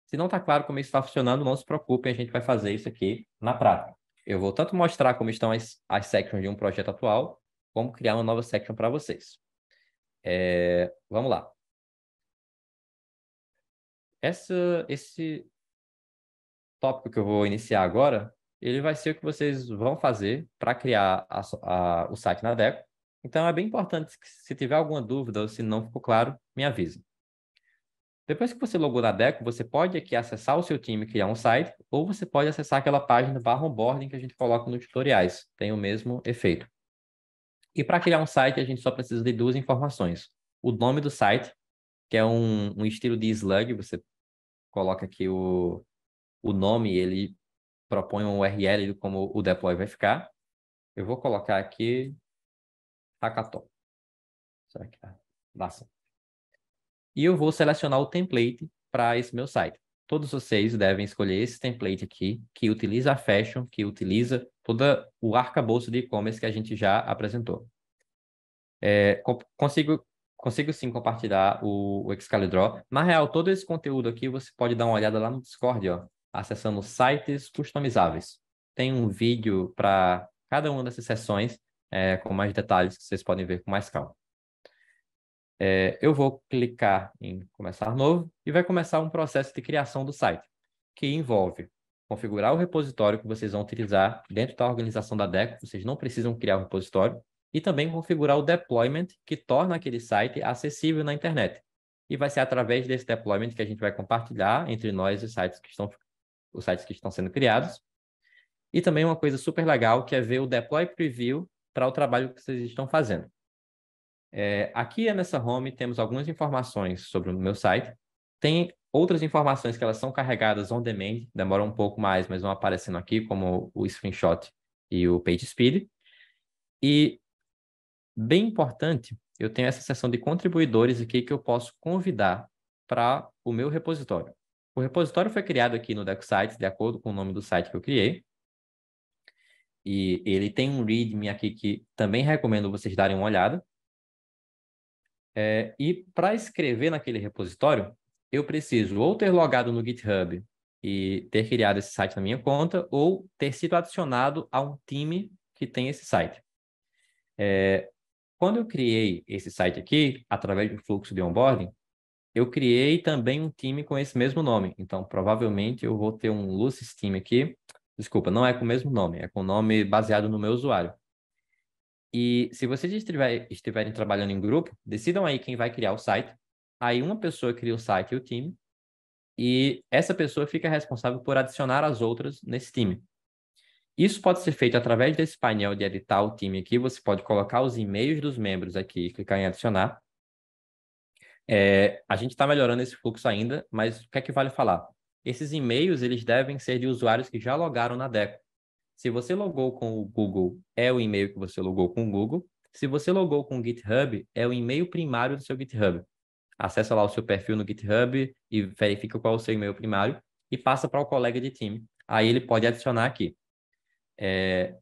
Se não está claro como isso está funcionando, não se preocupe, a gente vai fazer isso aqui na prática. Eu vou tanto mostrar como estão as sections de um projeto atual, como criar uma nova section para vocês. Vamos lá. Esse tópico que eu vou iniciar agora, ele vai ser o que vocês vão fazer para criar o site na Deco. Então, é bem importante que, se tiver alguma dúvida ou se não ficou claro, me avise. Depois que você logou na Deco, você pode aqui acessar o seu time e criar um site, ou você pode acessar aquela página /onboarding que a gente coloca nos tutoriais. Tem o mesmo efeito. E para criar um site, a gente só precisa de duas informações. O nome do site, que é um estilo de slug, você coloca aqui o nome, ele propõe um URL de como o deploy vai ficar. Eu vou colocar aqui Hackathon. Será que dá certo? E eu vou selecionar o template para esse meu site. Todos vocês devem escolher esse template aqui, que utiliza a Fashion, que utiliza todo o arcabouço de e-commerce que a gente já apresentou. consigo sim compartilhar o Excalidraw. Na real, todo esse conteúdo aqui você pode dar uma olhada lá no Discord, ó, acessando sites customizáveis. Tem um vídeo para cada uma dessas sessões, com mais detalhes que vocês podem ver com mais calma. Eu vou clicar em começar novo e vai começar um processo de criação do site, que envolve configurar o repositório que vocês vão utilizar dentro da organização da Deco. Vocês não precisam criar o repositório. E também configurar o deployment que torna aquele site acessível na internet. E vai ser através desse deployment que a gente vai compartilhar entre nós os sites que estão sendo criados. E também uma coisa super legal que é ver o deploy preview para o trabalho que vocês estão fazendo. Aqui nessa home temos algumas informações sobre o meu site. Tem outras informações que elas são carregadas on demand, demoram um pouco mais, mas vão aparecendo aqui, como o screenshot e o page speed. E, bem importante, eu tenho essa seção de contribuidores aqui que eu posso convidar para o meu repositório. O repositório foi criado aqui no DecoSites, de acordo com o nome do site que eu criei. E ele tem um README aqui que também recomendo vocês darem uma olhada. E para escrever naquele repositório, eu preciso ou ter logado no GitHub e ter criado esse site na minha conta, ou ter sido adicionado a um time que tem esse site. Quando eu criei esse site aqui, através do fluxo de onboarding, eu criei também um time com esse mesmo nome. Então, provavelmente, eu vou ter um Lucis Team aqui. Desculpa, não é com o mesmo nome, é com o nome baseado no meu usuário. E se vocês estiverem trabalhando em grupo, decidam aí quem vai criar o site. Aí uma pessoa cria o site e o time, e essa pessoa fica responsável por adicionar as outras nesse time. Isso pode ser feito através desse painel de editar o time aqui. Você pode colocar os e-mails dos membros aqui e clicar em adicionar. A gente está melhorando esse fluxo ainda, mas o que é que vale falar? Esses e-mails, eles devem ser de usuários que já logaram na Deco. Se você logou com o Google, é o e-mail que você logou com o Google. Se você logou com o GitHub, é o e-mail primário do seu GitHub. Acessa lá o seu perfil no GitHub e verifica qual é o seu e-mail primário e passa para o colega de time. Aí ele pode adicionar aqui.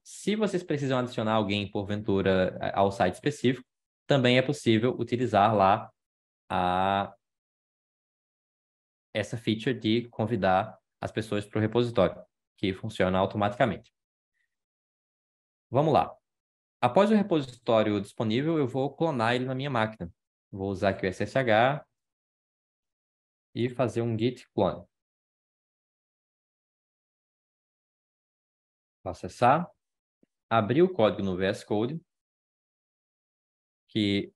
Se vocês precisam adicionar alguém, porventura, ao site específico, também é possível utilizar lá essa feature de convidar as pessoas para o repositório, que funciona automaticamente. Vamos lá. Após o repositório disponível, eu vou clonar ele na minha máquina. Vou usar aqui o SSH e fazer um git clone. Vou acessar, abrir o código no VS Code, que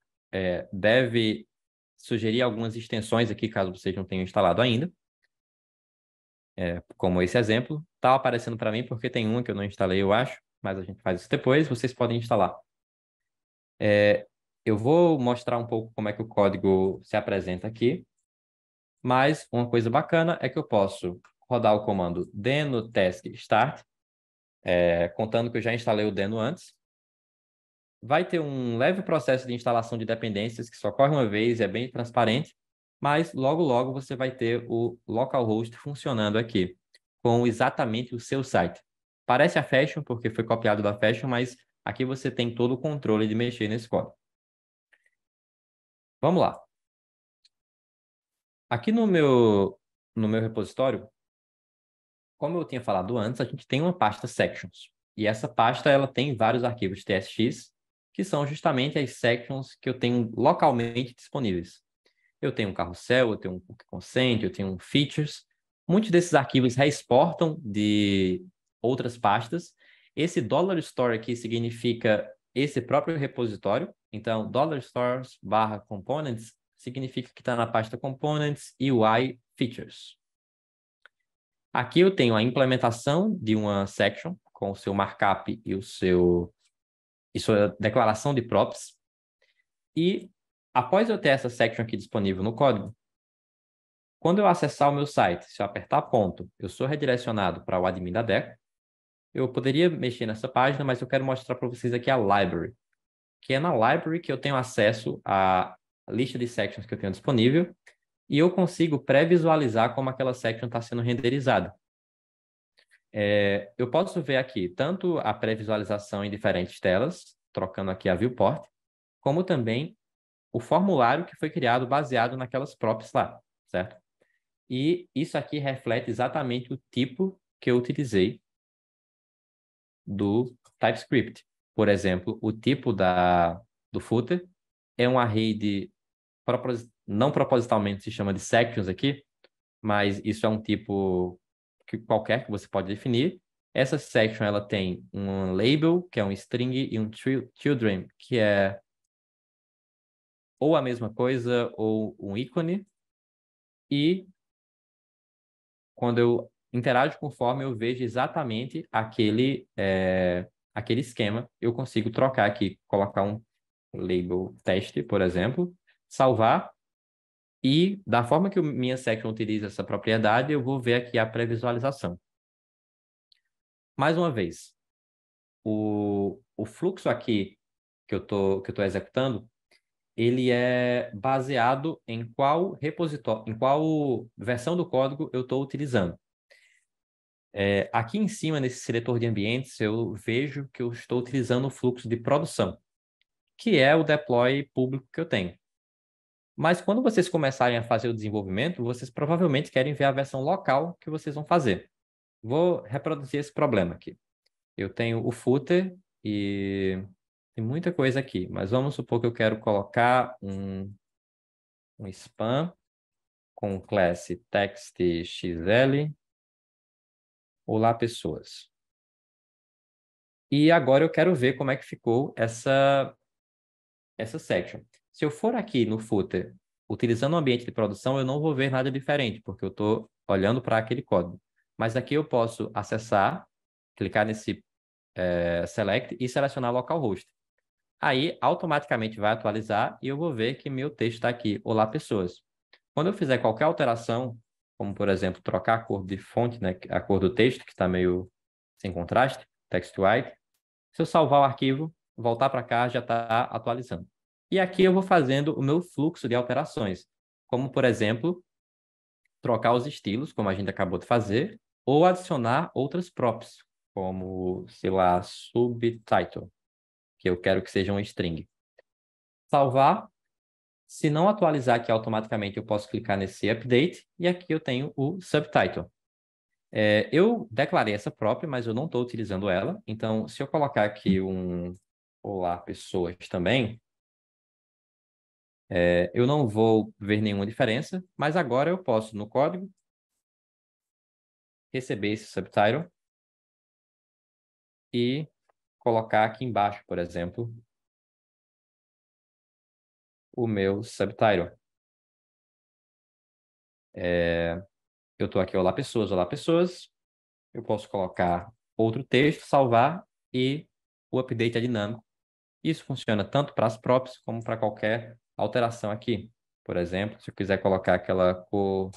deve sugerir algumas extensões aqui, caso vocês não tenham instalado ainda. Como esse exemplo. Está aparecendo para mim porque tem uma que eu não instalei, eu acho, mas a gente faz isso depois, vocês podem instalar. Eu vou mostrar um pouco como é que o código se apresenta aqui, mas uma coisa bacana é que eu posso rodar o comando deno task start, contando que eu já instalei o deno antes. Vai ter um leve processo de instalação de dependências que só ocorre uma vez, é bem transparente, mas logo, logo você vai ter o localhost funcionando aqui, com exatamente o seu site. Parece a Fashion, porque foi copiado da Fashion, mas aqui você tem todo o controle de mexer nesse código. Vamos lá. Aqui no meu repositório, como eu tinha falado antes, a gente tem uma pasta sections. E essa pasta ela tem vários arquivos TSX, que são justamente as sections que eu tenho localmente disponíveis. Eu tenho um carrossel, eu tenho um cookie consent, eu tenho um features. Muitos desses arquivos reexportam de outras pastas. Esse $store aqui significa esse próprio repositório. Então, $stores/components significa que está na pasta components e UI features. Aqui eu tenho a implementação de uma section com o seu markup e sua declaração de props. E após eu ter essa section aqui disponível no código, quando eu acessar o meu site, se eu apertar ponto, eu sou redirecionado para o admin da Deco. Eu poderia mexer nessa página, mas eu quero mostrar para vocês aqui a library, que é na library que eu tenho acesso à lista de sections que eu tenho disponível e eu consigo pré-visualizar como aquela section está sendo renderizada. Eu posso ver aqui tanto a pré-visualização em diferentes telas, trocando aqui a viewport, como também o formulário que foi criado baseado naquelas props lá, certo? E isso aqui reflete exatamente o tipo que eu utilizei do TypeScript. Por exemplo, o tipo do footer é um array de, não propositalmente se chama de sections aqui, mas isso é um tipo qualquer que você pode definir. Essa section ela tem um label, que é um string, e um children, que é ou a mesma coisa ou um ícone. E quando eu interajo com forma, eu vejo exatamente aquele esquema. Eu consigo trocar aqui, colocar um label teste, por exemplo, salvar. E da forma que minha section utiliza essa propriedade, eu vou ver aqui a pré-visualização. Mais uma vez, o fluxo aqui que eu tô executando, ele é baseado em qual repositório, em qual versão do código eu estou utilizando. Aqui em cima, nesse seletor de ambientes, eu vejo que eu estou utilizando o fluxo de produção, que é o deploy público que eu tenho. Mas quando vocês começarem a fazer o desenvolvimento, vocês provavelmente querem ver a versão local que vocês vão fazer. Vou reproduzir esse problema aqui. Eu tenho o footer e tem muita coisa aqui, mas vamos supor que eu quero colocar um spam com classe textxl. Olá, pessoas. E agora eu quero ver como é que ficou essa section. Se eu for aqui no footer, utilizando o ambiente de produção, eu não vou ver nada diferente, porque eu estou olhando para aquele código. Mas aqui eu posso acessar, clicar nesse select e selecionar localhost. Aí, automaticamente vai atualizar e eu vou ver que meu texto está aqui. Olá, pessoas. Quando eu fizer qualquer alteração, como, por exemplo, trocar a cor de fonte, né, a cor do texto, que está meio sem contraste, text white, se eu salvar o arquivo, voltar para cá, já está atualizando. E aqui eu vou fazendo o meu fluxo de alterações, como, por exemplo, trocar os estilos, como a gente acabou de fazer, ou adicionar outras props, como, sei lá, subtitle, que eu quero que seja um string. Salvar. Se não atualizar aqui automaticamente, eu posso clicar nesse update e aqui eu tenho o subtitle. Eu declarei essa própria, mas eu não estou utilizando ela. Então, se eu colocar aqui um olá, pessoas também, eu não vou ver nenhuma diferença, mas agora eu posso, no código, receber esse subtitle e colocar aqui embaixo, por exemplo, o meu subtitle. Eu estou aqui, olá, pessoas, olá, pessoas. Eu posso colocar outro texto, salvar e o update é dinâmico. Isso funciona tanto para as props como para qualquer alteração aqui. Por exemplo, se eu quiser colocar aquela cor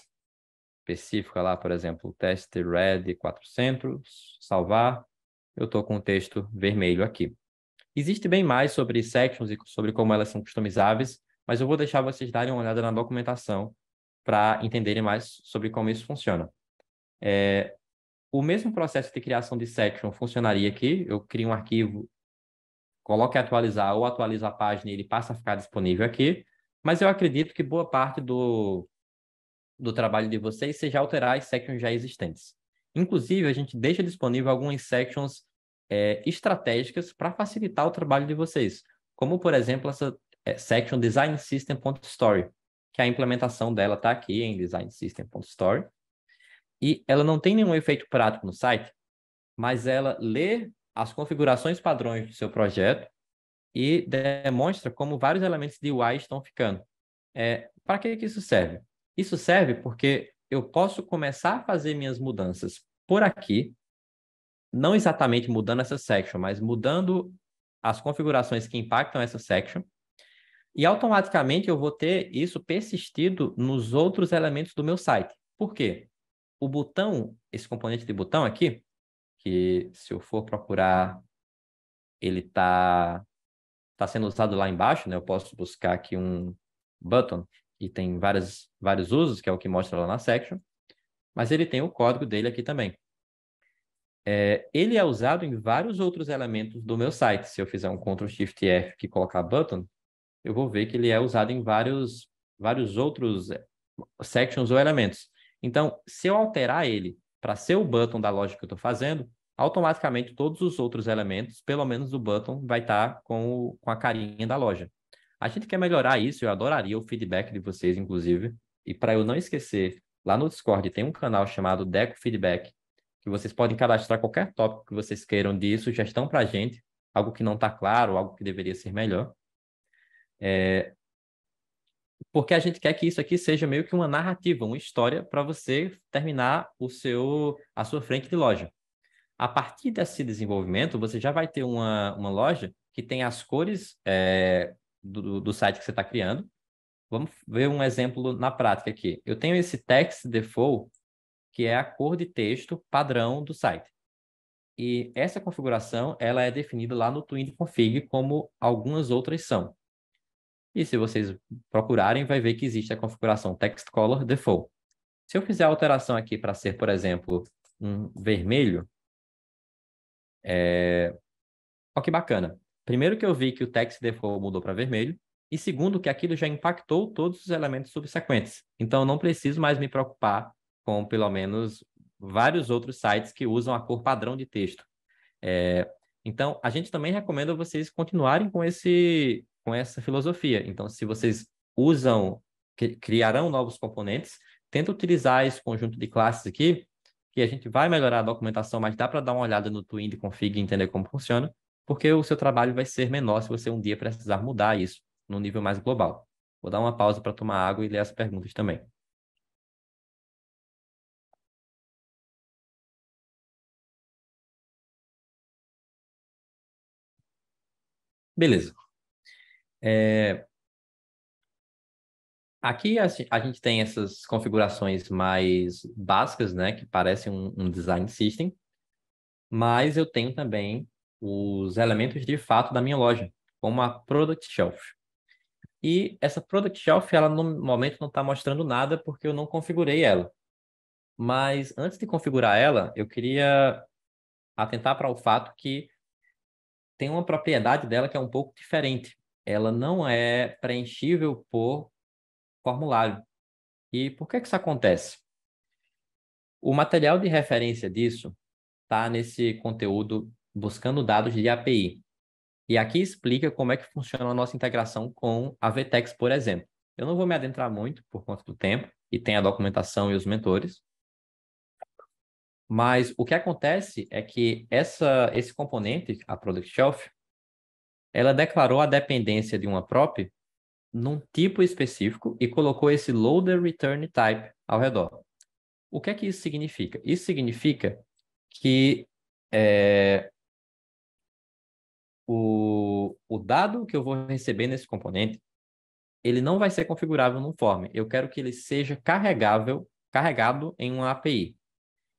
específica lá, por exemplo, test red 400, salvar, eu estou com o texto vermelho aqui. Existe bem mais sobre sections e sobre como elas são customizáveis, mas eu vou deixar vocês darem uma olhada na documentação para entenderem mais sobre como isso funciona. O mesmo processo de criação de section funcionaria aqui. Eu crio um arquivo, coloco em atualizar ou atualizo a página e ele passa a ficar disponível aqui. Mas eu acredito que boa parte do trabalho de vocês seja alterar as sections já existentes. Inclusive, a gente deixa disponível algumas sections estratégicas para facilitar o trabalho de vocês. Como, por exemplo, essa section designsystem.story, que a implementação dela está aqui em designsystem.story. E ela não tem nenhum efeito prático no site, mas ela lê as configurações padrões do seu projeto e demonstra como vários elementos de UI estão ficando. Para que isso serve? Isso serve porque eu posso começar a fazer minhas mudanças por aqui, não exatamente mudando essa section, mas mudando as configurações que impactam essa section, e automaticamente eu vou ter isso persistido nos outros elementos do meu site. Por quê? O botão, esse componente de botão aqui, que se eu for procurar, ele tá sendo usado lá embaixo, né? Eu posso buscar aqui um button e tem vários usos, que é o que mostra lá na section, mas ele tem o código dele aqui também. Ele é usado em vários outros elementos do meu site. Se eu fizer um Ctrl Shift F e colocar button, eu vou ver que ele é usado em vários outros sections ou elementos. Então, se eu alterar ele para ser o button da loja que eu estou fazendo, automaticamente todos os outros elementos, pelo menos o button, vai estar com a carinha da loja. A gente quer melhorar isso, eu adoraria o feedback de vocês, inclusive. E para eu não esquecer, lá no Discord tem um canal chamado Deco Feedback, que vocês podem cadastrar qualquer tópico que vocês queiram de sugestão para a gente, algo que não está claro, algo que deveria ser melhor. Porque a gente quer que isso aqui seja meio que uma narrativa, uma história para você terminar a sua frente de loja. A partir desse desenvolvimento, você já vai ter uma loja que tem as cores do site que você está criando. Vamos ver um exemplo na prática aqui. Eu tenho esse text default, que é a cor de texto padrão do site. E essa configuração ela é definida lá no Twin Config, como algumas outras são. E se vocês procurarem, vai ver que existe a configuração Text Color Default. Se eu fizer a alteração aqui para ser, por exemplo, um vermelho, olha que bacana. Primeiro que eu vi que o Text Default mudou para vermelho, e segundo que aquilo já impactou todos os elementos subsequentes. Então, eu não preciso mais me preocupar com, pelo menos, vários outros sites que usam a cor padrão de texto. Então, a gente também recomenda vocês continuarem com essa filosofia. Então, se vocês criarão novos componentes, tenta utilizar esse conjunto de classes aqui, que a gente vai melhorar a documentação, mas dá para dar uma olhada no Twin Config e entender como funciona, porque o seu trabalho vai ser menor se você um dia precisar mudar isso num nível mais global. Vou dar uma pausa para tomar água e ler as perguntas também. Beleza. Aqui a gente tem essas configurações mais básicas, né, que parecem um design system, mas eu tenho também os elementos de fato da minha loja, como a Product Shelf. E essa Product Shelf, ela no momento não está mostrando nada porque eu não configurei ela. Mas antes de configurar ela, eu queria atentar para o fato que tem uma propriedade dela que é um pouco diferente. Ela não é preenchível por formulário. E por que isso acontece? O material de referência disso está nesse conteúdo buscando dados de API. E aqui explica como é que funciona a nossa integração com a VTEX, por exemplo. Eu não vou me adentrar muito por conta do tempo, e tem a documentação e os mentores. Mas o que acontece é que esse componente, a Product Shelf, ela declarou a dependência de uma prop num tipo específico e colocou esse loader return type ao redor. O que é que isso significa? Isso significa que o dado que eu vou receber nesse componente, ele não vai ser configurável num form. Eu quero que ele seja carregado em uma API.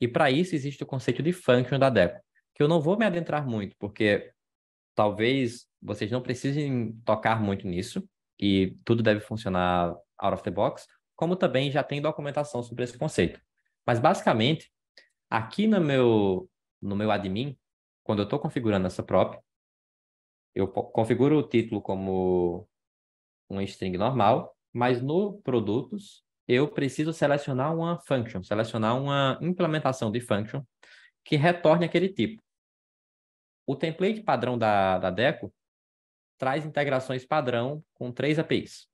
E para isso existe o conceito de function da Deco, que eu não vou me adentrar muito, porque talvez vocês não precisem tocar muito nisso, e tudo deve funcionar out of the box, como também já tem documentação sobre esse conceito. Mas, basicamente, aqui no meu admin, quando eu estou configurando essa prop, eu configuro o título como uma string normal, mas no produtos, eu preciso selecionar uma function, selecionar uma implementação de function que retorne aquele tipo. O template padrão da Deco traz integrações padrão com 3 APIs.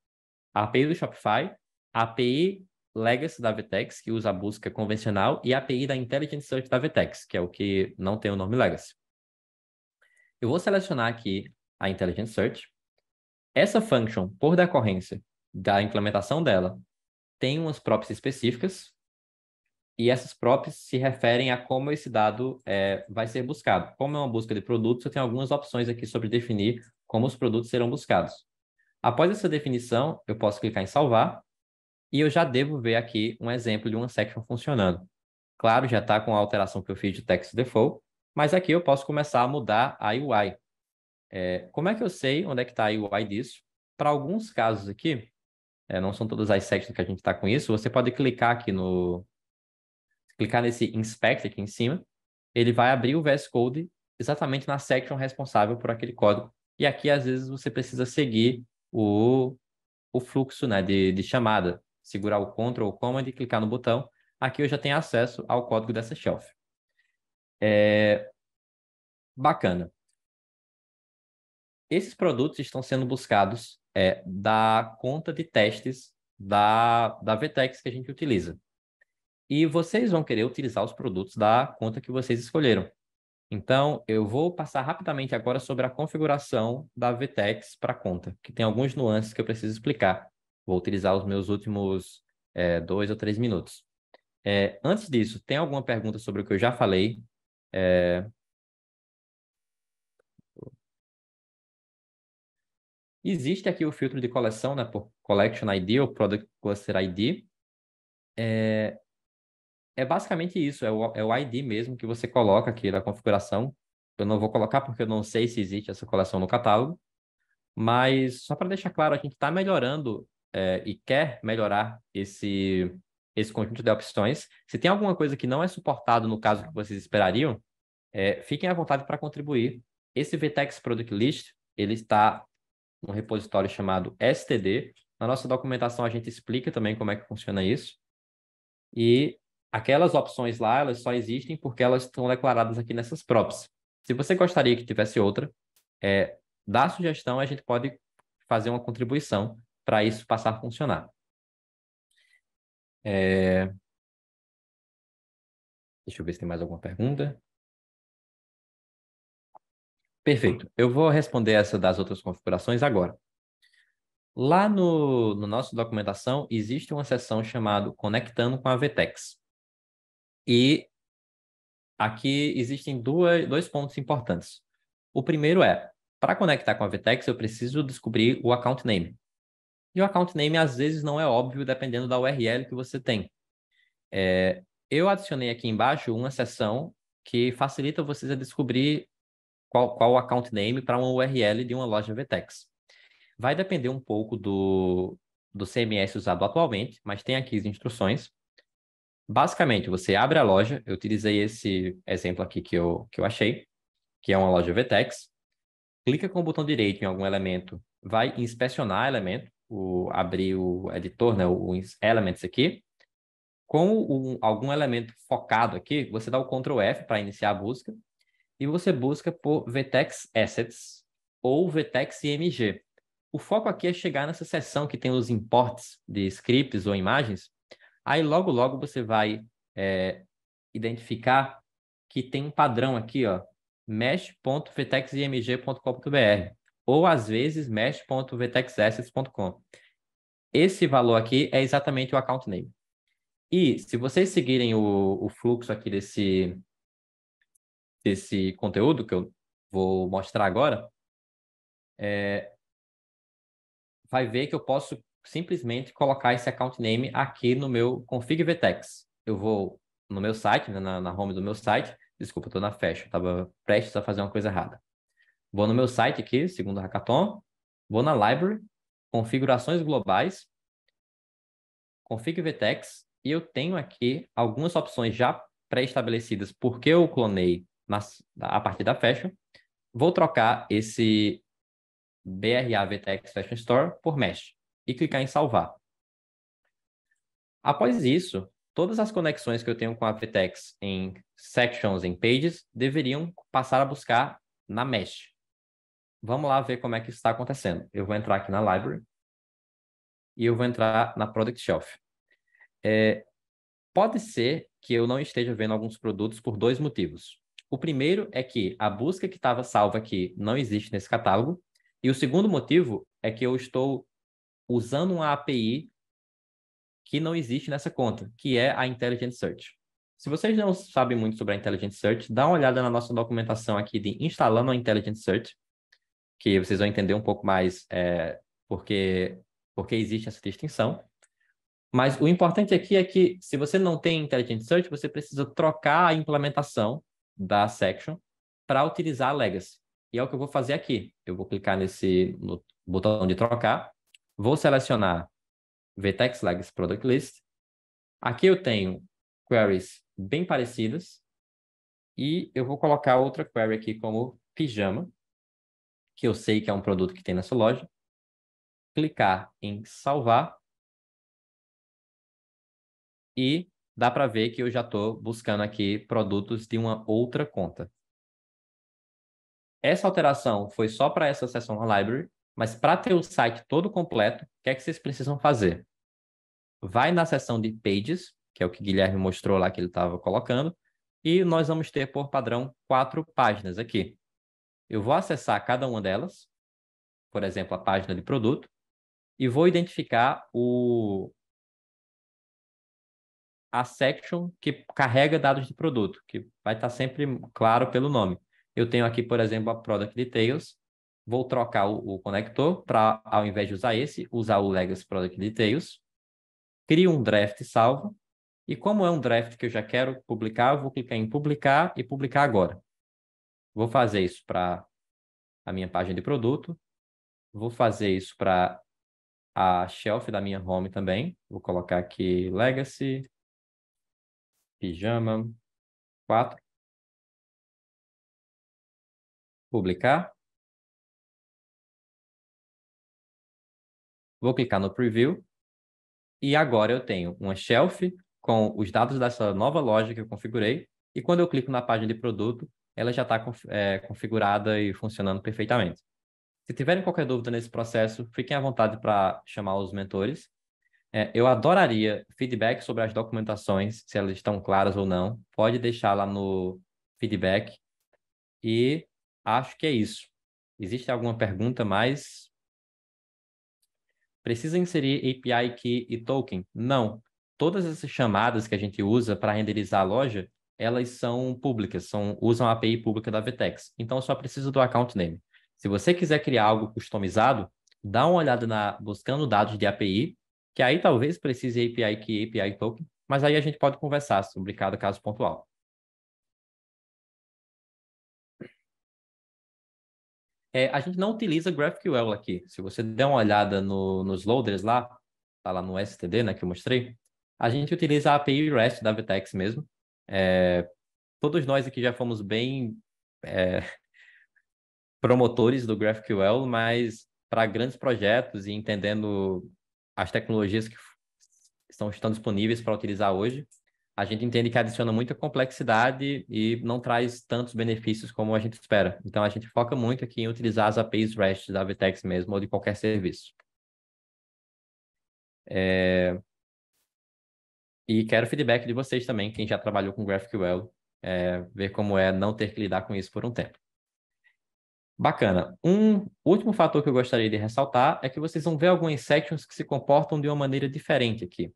A API do Shopify, a API Legacy da VTEX, que usa a busca convencional, e a API da Intelligent Search da VTEX, que é o que não tem o nome Legacy. Eu vou selecionar aqui a Intelligent Search. Essa function, por decorrência da implementação dela, tem umas props específicas, e essas props se referem a como esse dado vai ser buscado. Como é uma busca de produtos, eu tenho algumas opções aqui sobre definir como os produtos serão buscados. Após essa definição, eu posso clicar em salvar, e eu já devo ver aqui um exemplo de uma section funcionando. Claro, já está com a alteração que eu fiz de text default, mas aqui eu posso começar a mudar a UI. Como é que eu sei onde é que está a UI disso? Para alguns casos aqui, não são todas as sections que a gente está com isso, você pode clicar aqui clicar nesse Inspect aqui em cima, ele vai abrir o VS Code exatamente na section responsável por aquele código. E aqui, às vezes, você precisa seguir o fluxo, né, de chamada. Segurar o Ctrl ou Command e clicar no botão. Aqui eu já tenho acesso ao código dessa shelf. Bacana. Esses produtos estão sendo buscados da conta de testes da VTEX que a gente utiliza. E vocês vão querer utilizar os produtos da conta que vocês escolheram. Então, eu vou passar rapidamente agora sobre a configuração da VTEX para a conta, que tem alguns nuances que eu preciso explicar. Vou utilizar os meus últimos 2 ou 3 minutos. Antes disso, tem alguma pergunta sobre o que eu já falei? Existe aqui o filtro de coleção, né, por Collection ID ou Product Cluster ID. É basicamente isso, é o ID mesmo que você coloca aqui na configuração. Eu não vou colocar porque eu não sei se existe essa coleção no catálogo, mas só para deixar claro, a gente está melhorando e quer melhorar esse conjunto de opções. Se tem alguma coisa que não é suportado no caso que vocês esperariam, fiquem à vontade para contribuir. Esse VTEX Product List, ele está num repositório chamado STD. Na nossa documentação a gente explica também como é que funciona isso. E aquelas opções lá, elas só existem porque elas estão declaradas aqui nessas props. Se você gostaria que tivesse outra, dá sugestão, a gente pode fazer uma contribuição para isso passar a funcionar. Deixa eu ver se tem mais alguma pergunta. Perfeito. Eu vou responder essa das outras configurações agora. Lá no nosso documentação, existe uma seção chamada Conectando com a VTEX. E aqui existem dois pontos importantes. O primeiro para conectar com a VTEX, eu preciso descobrir o account name. E o account name, às vezes, não é óbvio, dependendo da URL que você tem. Eu adicionei aqui embaixo uma seção que facilita vocês a descobrir qual o account name para uma URL de uma loja VTEX. Vai depender um pouco do CMS usado atualmente, mas tem aqui as instruções. Basicamente, você abre a loja, eu utilizei esse exemplo aqui que eu achei, que é uma loja VTEX, clica com o botão direito em algum elemento, vai inspecionar elemento, abrir o editor, né, o Elements aqui. Com algum elemento focado aqui, você dá o Ctrl F para iniciar a busca e você busca por VTEX Assets ou VTEX IMG. O foco aqui é chegar nessa seção que tem os imports de scripts ou imagens. Aí logo, logo você vai identificar que tem um padrão aqui, ó, mesh.vteximg.com.br ou às vezes mesh.vtexassets.com. Esse valor aqui é exatamente o account name. E se vocês seguirem o fluxo aqui desse conteúdo que eu vou mostrar agora, vai ver que eu posso simplesmente colocar esse account name aqui no meu config VTEX. Eu vou no meu site, né, na home do meu site. Desculpa, eu estou na fashion, estava prestes a fazer uma coisa errada. Vou no meu site aqui, segundo o Hackathon, vou na library, configurações globais, config VTEX, e eu tenho aqui algumas opções já pré-estabelecidas porque eu clonei a partir da fashion. Vou trocar esse BRA VTEX Fashion Store por Mesh e clicar em salvar. Após isso, todas as conexões que eu tenho com a VTEX em sections, em pages, deveriam passar a buscar na Mesh. Vamos lá ver como é que isso está acontecendo. Eu vou entrar aqui na library e eu vou entrar na Product Shelf. Pode ser que eu não esteja vendo alguns produtos por dois motivos. O primeiro é que a busca que estava salva aqui não existe nesse catálogo. E o segundo motivo é que eu estou usando uma API que não existe nessa conta, que é a Intelligent Search. Se vocês não sabem muito sobre a Intelligent Search, dá uma olhada na nossa documentação aqui de instalando a Intelligent Search, que vocês vão entender um pouco mais porque existe essa distinção. Mas o importante aqui é que, se você não tem Intelligent Search, você precisa trocar a implementação da section para utilizar a Legacy. E é o que eu vou fazer aqui. Eu vou clicar no botão de trocar, vou selecionar VTEX Legacy Product List. Aqui eu tenho queries bem parecidas e eu vou colocar outra query aqui como pijama, que eu sei que é um produto que tem nessa loja. clicar em salvar e dá para ver que eu já estou buscando aqui produtos de uma outra conta. Essa alteração foi só para essa seção da library, mas para ter o site todo completo, o que é que vocês precisam fazer? Vai na seção de pages, que é o que o Guilherme mostrou lá que ele estava colocando, e nós vamos ter por padrão 4 páginas aqui. Eu vou acessar cada uma delas, por exemplo, a página de produto, e vou identificar a section que carrega dados de produto, que vai estar sempre claro pelo nome. Eu tenho aqui, por exemplo, a Product Details. Vou trocar o conector para, ao invés de usar esse, usar o Legacy Product Details. Crio um draft salvo. E como é um draft que eu já quero publicar, eu vou clicar em publicar e publicar agora. Vou fazer isso para a minha página de produto. Vou fazer isso para a shelf da minha home também. Vou colocar aqui Legacy, Pijama 4. Publicar. Vou clicar no Preview. E agora eu tenho uma shelf com os dados dessa nova loja que eu configurei. E quando eu clico na página de produto, ela já está configurada e funcionando perfeitamente. Se tiverem qualquer dúvida nesse processo, fiquem à vontade para chamar os mentores. Eu adoraria feedback sobre as documentações, se elas estão claras ou não. Pode deixar lá no feedback. E acho que é isso. Existe alguma pergunta mais? Precisa inserir API Key e token? Não. Todas essas chamadas que a gente usa para renderizar a loja, elas são públicas, usam a API pública da VTEX. Então, eu só preciso do account name. Se você quiser criar algo customizado, dá uma olhada buscando dados de API, que aí talvez precise API Key e API Token, mas aí a gente pode conversar sobre cada caso pontual. A gente não utiliza GraphQL aqui. Se você der uma olhada nos loaders lá, tá lá no STD, né, que eu mostrei, a gente utiliza a API REST da VTEX mesmo. Todos nós aqui já fomos bem promotores do GraphQL, mas para grandes projetos e entendendo as tecnologias que estão disponíveis para utilizar hoje, a gente entende que adiciona muita complexidade e não traz tantos benefícios como a gente espera. Então, a gente foca muito aqui em utilizar as APIs REST da VTEX mesmo ou de qualquer serviço. E quero feedback de vocês também, quem já trabalhou com GraphQL, ver como é não ter que lidar com isso por um tempo. Bacana. Um último fator que eu gostaria de ressaltar é que vocês vão ver algumas sections que se comportam de uma maneira diferente aqui.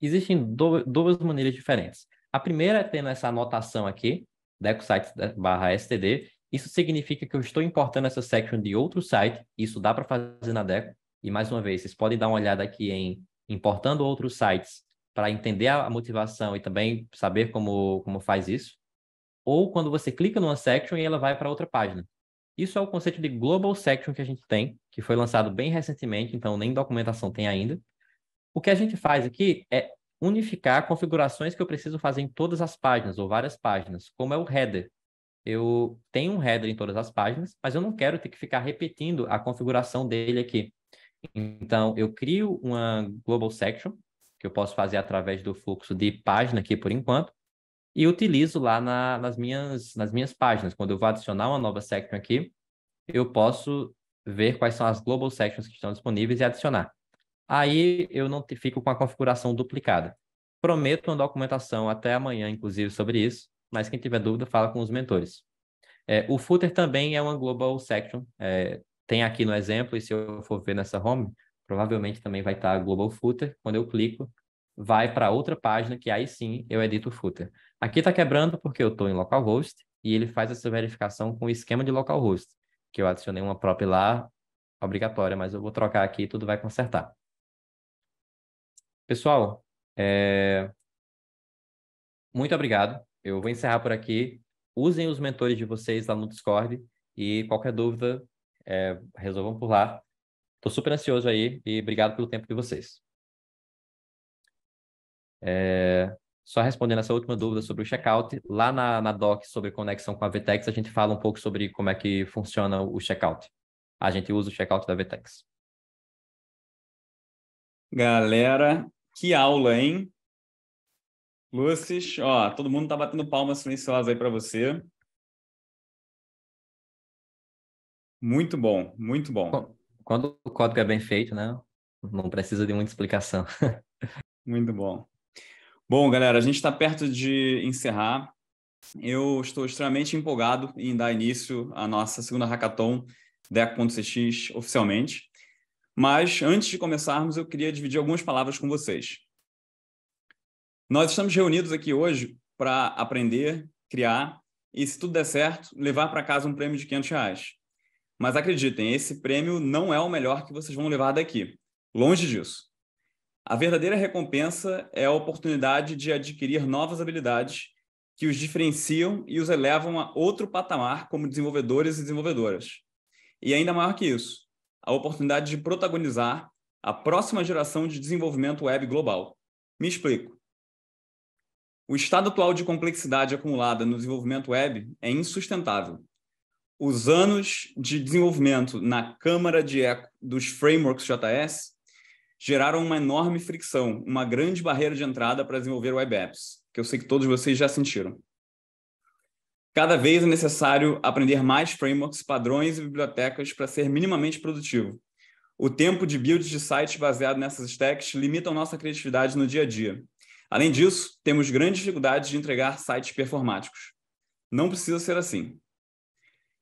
Existem duas maneiras diferentes. A primeira é tendo essa anotação aqui, DecoSites/std. Isso significa que eu estou importando essa section de outro site. Isso dá para fazer na Deco. E, mais uma vez, vocês podem dar uma olhada aqui em importando outros sites para entender a motivação e também saber como faz isso. Ou quando você clica numa section e ela vai para outra página. Isso é o conceito de Global Section que a gente tem, que foi lançado bem recentemente, então nem documentação tem ainda. O que a gente faz aqui é unificar configurações que eu preciso fazer em todas as páginas, ou várias páginas, como é o header. Eu tenho um header em todas as páginas, mas eu não quero ter que ficar repetindo a configuração dele aqui. Então, eu crio uma Global Section, que eu posso fazer através do fluxo de página aqui por enquanto, e utilizo lá nas minhas páginas. Quando eu vou adicionar uma nova section aqui, eu posso ver quais são as Global Sections que estão disponíveis e adicionar. Aí eu não fico com a configuração duplicada. Prometo uma documentação até amanhã, inclusive, sobre isso, mas quem tiver dúvida, fala com os mentores. O footer também é uma Global Section. Tem aqui no exemplo, e se eu for ver nessa home, provavelmente também vai estar Global Footer. Quando eu clico, vai para outra página, que aí sim eu edito o footer. Aqui está quebrando porque eu estou em localhost e ele faz essa verificação com o esquema de localhost, que eu adicionei uma prop lá, obrigatória, mas eu vou trocar aqui e tudo vai consertar. Pessoal, muito obrigado. Eu vou encerrar por aqui. Usem os mentores de vocês lá no Discord e qualquer dúvida, resolvam por lá. Estou super ansioso aí e obrigado pelo tempo de vocês. Só respondendo essa última dúvida sobre o checkout, lá na doc sobre conexão com a VTEX, a gente fala um pouco sobre como é que funciona o checkout. A gente usa o checkout da VTEX. Galera, que aula, hein? Lúcis, ó, todo mundo tá batendo palmas silenciosas aí para você. Muito bom, muito bom. Quando o código é bem feito, né? Não precisa de muita explicação. Muito bom. Bom, galera, a gente está perto de encerrar. Eu estou extremamente empolgado em dar início à nossa segunda hackathon Deco.cx oficialmente. Mas, antes de começarmos, eu queria dividir algumas palavras com vocês. Nós estamos reunidos aqui hoje para aprender, criar e, se tudo der certo, levar para casa um prêmio de R$500. Mas acreditem, esse prêmio não é o melhor que vocês vão levar daqui. Longe disso. A verdadeira recompensa é a oportunidade de adquirir novas habilidades que os diferenciam e os elevam a outro patamar como desenvolvedores e desenvolvedoras. E ainda maior que isso, a oportunidade de protagonizar a próxima geração de desenvolvimento web global. Me explico. O estado atual de complexidade acumulada no desenvolvimento web é insustentável. Os anos de desenvolvimento na câmara de eco dos frameworks JS geraram uma enorme fricção, uma grande barreira de entrada para desenvolver web apps, que eu sei que todos vocês já sentiram. Cada vez é necessário aprender mais frameworks, padrões e bibliotecas para ser minimamente produtivo. O tempo de build de sites baseado nessas stacks limita a nossa criatividade no dia a dia. Além disso, temos grandes dificuldades de entregar sites performáticos. Não precisa ser assim.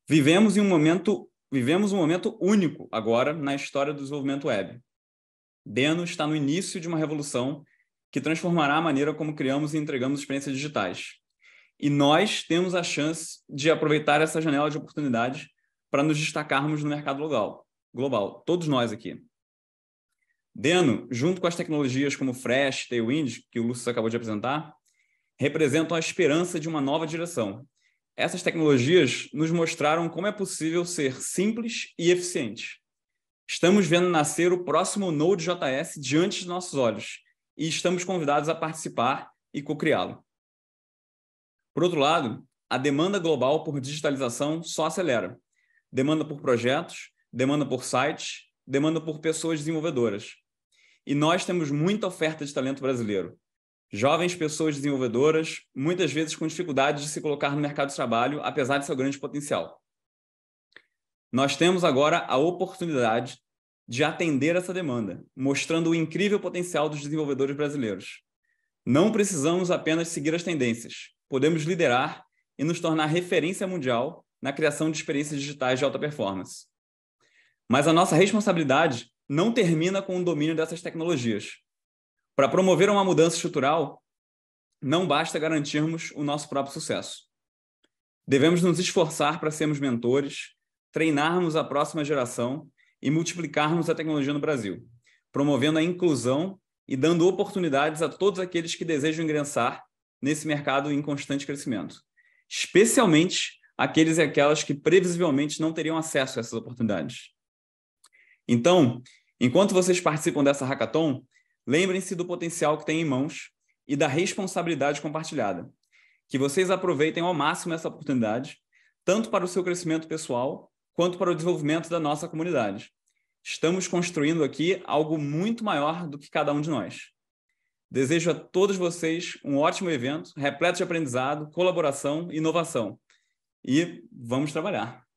Vivemos um momento único agora na história do desenvolvimento web. Deno está no início de uma revolução que transformará a maneira como criamos e entregamos experiências digitais. E nós temos a chance de aproveitar essa janela de oportunidade para nos destacarmos no mercado global. Todos nós aqui. Deno, junto com as tecnologias como Fresh, Tailwind, que o Lúcio acabou de apresentar, representam a esperança de uma nova direção. Essas tecnologias nos mostraram como é possível ser simples e eficiente. Estamos vendo nascer o próximo Node.js diante de nossos olhos e estamos convidados a participar e co-criá-lo. Por outro lado, a demanda global por digitalização só acelera. Demanda por projetos, demanda por sites, demanda por pessoas desenvolvedoras. E nós temos muita oferta de talento brasileiro. Jovens pessoas desenvolvedoras, muitas vezes com dificuldade de se colocar no mercado de trabalho, apesar de seu grande potencial. Nós temos agora a oportunidade de atender essa demanda, mostrando o incrível potencial dos desenvolvedores brasileiros. Não precisamos apenas seguir as tendências, podemos liderar e nos tornar referência mundial na criação de experiências digitais de alta performance. Mas a nossa responsabilidade não termina com o domínio dessas tecnologias. Para promover uma mudança estrutural, não basta garantirmos o nosso próprio sucesso. Devemos nos esforçar para sermos mentores, treinarmos a próxima geração e multiplicarmos a tecnologia no Brasil, promovendo a inclusão e dando oportunidades a todos aqueles que desejam ingressar nesse mercado em constante crescimento, especialmente aqueles e aquelas que previsivelmente não teriam acesso a essas oportunidades. Então, enquanto vocês participam dessa hackathon, lembrem-se do potencial que têm em mãos e da responsabilidade compartilhada. Que vocês aproveitem ao máximo essa oportunidade, tanto para o seu crescimento pessoal, quanto para o desenvolvimento da nossa comunidade. Estamos construindo aqui algo muito maior do que cada um de nós. Desejo a todos vocês um ótimo evento, repleto de aprendizado, colaboração e inovação. E vamos trabalhar!